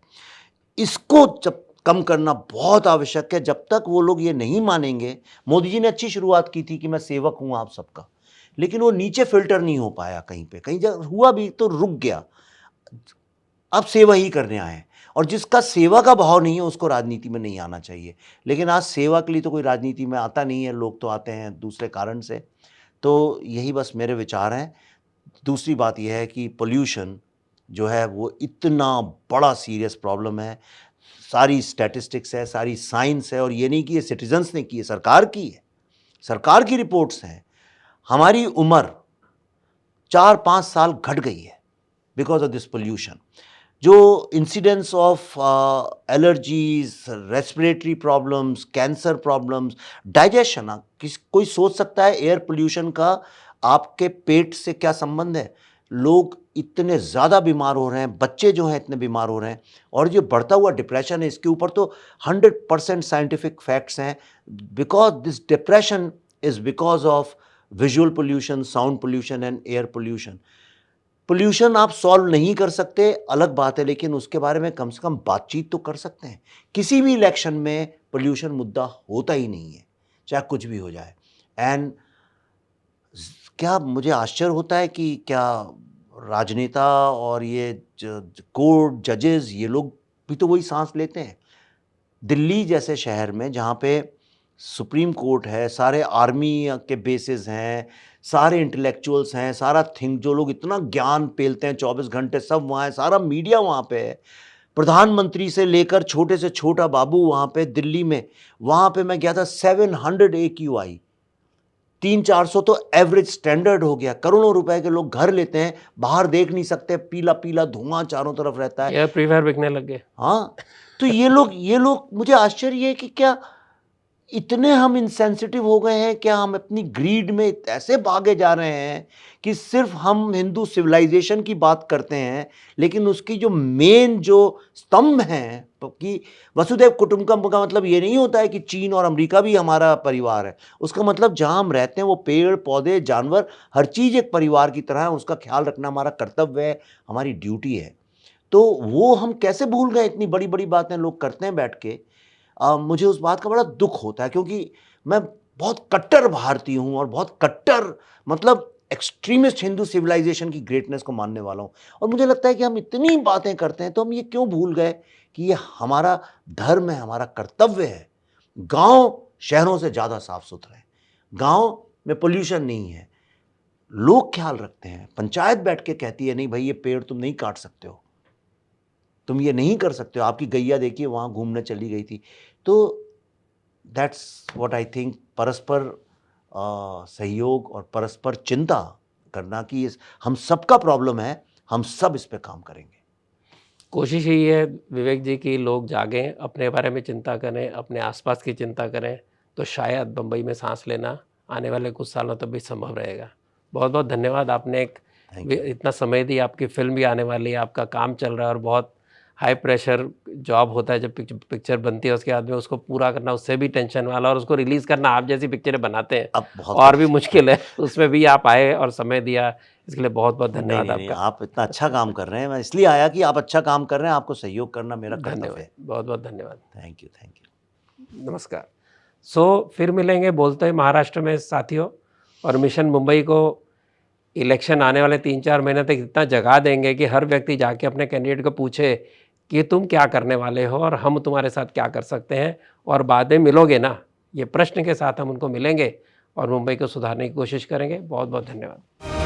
इसको जब कम करना बहुत आवश्यक है। जब तक वो लोग ये नहीं मानेंगे, मोदी जी ने अच्छी शुरुआत की थी कि मैं सेवक हूँ आप सबका, लेकिन वो नीचे फ़िल्टर नहीं हो पाया कहीं पे, कहीं जब हुआ भी तो रुक गया। अब सेवा ही करने आए हैं, और जिसका सेवा का भाव नहीं है उसको राजनीति में नहीं आना चाहिए। लेकिन आज सेवा के लिए तो कोई राजनीति में आता नहीं है, लोग तो आते हैं दूसरे कारण से। तो यही बस मेरे विचार हैं। दूसरी बात यह है कि पॉल्यूशन जो है वो इतना बड़ा सीरियस प्रॉब्लम है। सारी स्टैटिस्टिक्स है, सारी साइंस है, और ये नहीं कि ये सिटीजन्स ने की है, सरकार की है, सरकार की रिपोर्ट्स हैं। हमारी उम्र 4-5 साल घट गई है बिकॉज ऑफ दिस पोल्यूशन। जो incidence of allergies, respiratory problems, cancer problems, digestion, कोई सोच सकता है एयर पोल्यूशन का आपके पेट से क्या संबंध है? लोग इतने ज़्यादा बीमार हो रहे हैं, बच्चे जो हैं इतने बीमार हो रहे हैं, और ये बढ़ता हुआ डिप्रेशन है, इसके ऊपर तो 100% साइंटिफिक फैक्ट्स हैं। Because this depression is because of visual pollution, sound pollution and air pollution. Pollution आप सॉल्व नहीं कर सकते, अलग बात है, लेकिन उसके बारे में कम से कम बातचीत तो कर सकते हैं। किसी भी इलेक्शन में पोल्यूशन मुद्दा होता ही नहीं है, चाहे कुछ भी हो जाए। एंड क्या मुझे आश्चर्य होता है कि क्या राजनेता और ये कोर्ट जजेस, ये लोग भी तो वही सांस लेते हैं। दिल्ली जैसे शहर में जहाँ पे सुप्रीम कोर्ट है, सारे आर्मी के बेसिस हैं, सारे इंटेलेक्चुअल्स हैं, सारा थिंक जो लोग इतना ज्ञान पेलते हैं 24 घंटे सब वहाँ है, सारा मीडिया वहाँ पे है, प्रधानमंत्री से लेकर छोटे से छोटा बाबू वहाँ पे दिल्ली में, वहाँ पे मैं गया था 700 AQI, 300-400 तो एवरेज स्टैंडर्ड हो गया। करोड़ों रुपए के लोग घर लेते हैं, बाहर देख नहीं सकते, पीला पीला धुआं चारों तरफ रहता है। एयर प्रीफायर बिकने लग गए। हाँ, तो ये लोग मुझे आश्चर्य है कि क्या इतने हम इनसेंसिटिव हो गए हैं, क्या हम अपनी ग्रीड में ऐसे भागे जा रहे हैं कि सिर्फ हम हिंदू सिविलाइजेशन की बात करते हैं, लेकिन उसकी जो मेन जो स्तंभ हैं कि वसुधैव कुटुंबकम का मतलब ये नहीं होता है कि चीन और अमेरिका भी हमारा परिवार है। उसका मतलब जहाँ हम रहते हैं वो पेड़ पौधे जानवर हर चीज़ एक परिवार की तरह है, उसका ख्याल रखना हमारा कर्तव्य है, हमारी ड्यूटी है। तो वो हम कैसे भूल गए? इतनी बड़ी बड़ी बातें लोग करते हैं बैठ के। मुझे उस बात का बड़ा दुख होता है, क्योंकि मैं बहुत कट्टर भारतीय हूँ और बहुत कट्टर मतलब एक्सट्रीमिस्ट हिंदू सिविलाइजेशन की ग्रेटनेस को मानने वाला हूँ। और मुझे लगता है कि हम इतनी बातें करते हैं तो हम ये क्यों भूल गए कि ये हमारा धर्म है, हमारा कर्तव्य है। गांव शहरों से ज़्यादा साफ सुथरे हैं, गांव में पोल्यूशन नहीं है, लोग ख्याल रखते हैं। पंचायत बैठ के कहती है नहीं भाई ये पेड़ तुम नहीं काट सकते हो, तुम ये नहीं कर सकते हो। आपकी गैया देखिए वहाँ घूमने चली गई थी। तो दैट्स व्हाट आई थिंक, परस्पर सहयोग और परस्पर चिंता करना कि हम सबका प्रॉब्लम है, हम सब इस पे काम करेंगे। कोशिश यही है विवेक जी कि लोग जागें, अपने बारे में चिंता करें, अपने आसपास की चिंता करें, तो शायद बम्बई में सांस लेना आने वाले कुछ सालों तक भी संभव रहेगा। बहुत बहुत धन्यवाद, आपने एक इतना समय दी। आपकी फिल्म भी आने वाली है, आपका काम चल रहा है और बहुत हाई प्रेशर जॉब होता है जब पिक्चर बनती है, उसके बाद में उसको पूरा करना उससे भी टेंशन वाला, और उसको रिलीज़ करना आप जैसी पिक्चरें बनाते हैं अब बहुत और भी मुश्किल है, उसमें भी आप आए और समय दिया, इसके लिए बहुत बहुत धन्यवाद नहीं, आपका। आप इतना अच्छा काम कर रहे हैं, मैं इसलिए आया कि आप अच्छा काम कर रहे हैं, आपको सहयोग करना मेरा कर्तव्य धन्यवाद, है। बहुत बहुत धन्यवाद। Thank you. नमस्कार। फिर मिलेंगे बोलते हैं महाराष्ट्र में साथियों, और मिशन मुंबई को इलेक्शन आने वाले 3-4 महीने तक इतना जगा देंगे कि हर व्यक्ति जाके अपने कैंडिडेट को पूछे कि तुम क्या करने वाले हो और हम तुम्हारे साथ क्या कर सकते हैं, और बाद में मिलोगे ना, ये प्रश्न के साथ हम उनको मिलेंगे और मुंबई को सुधारने की कोशिश करेंगे। बहुत बहुत धन्यवाद।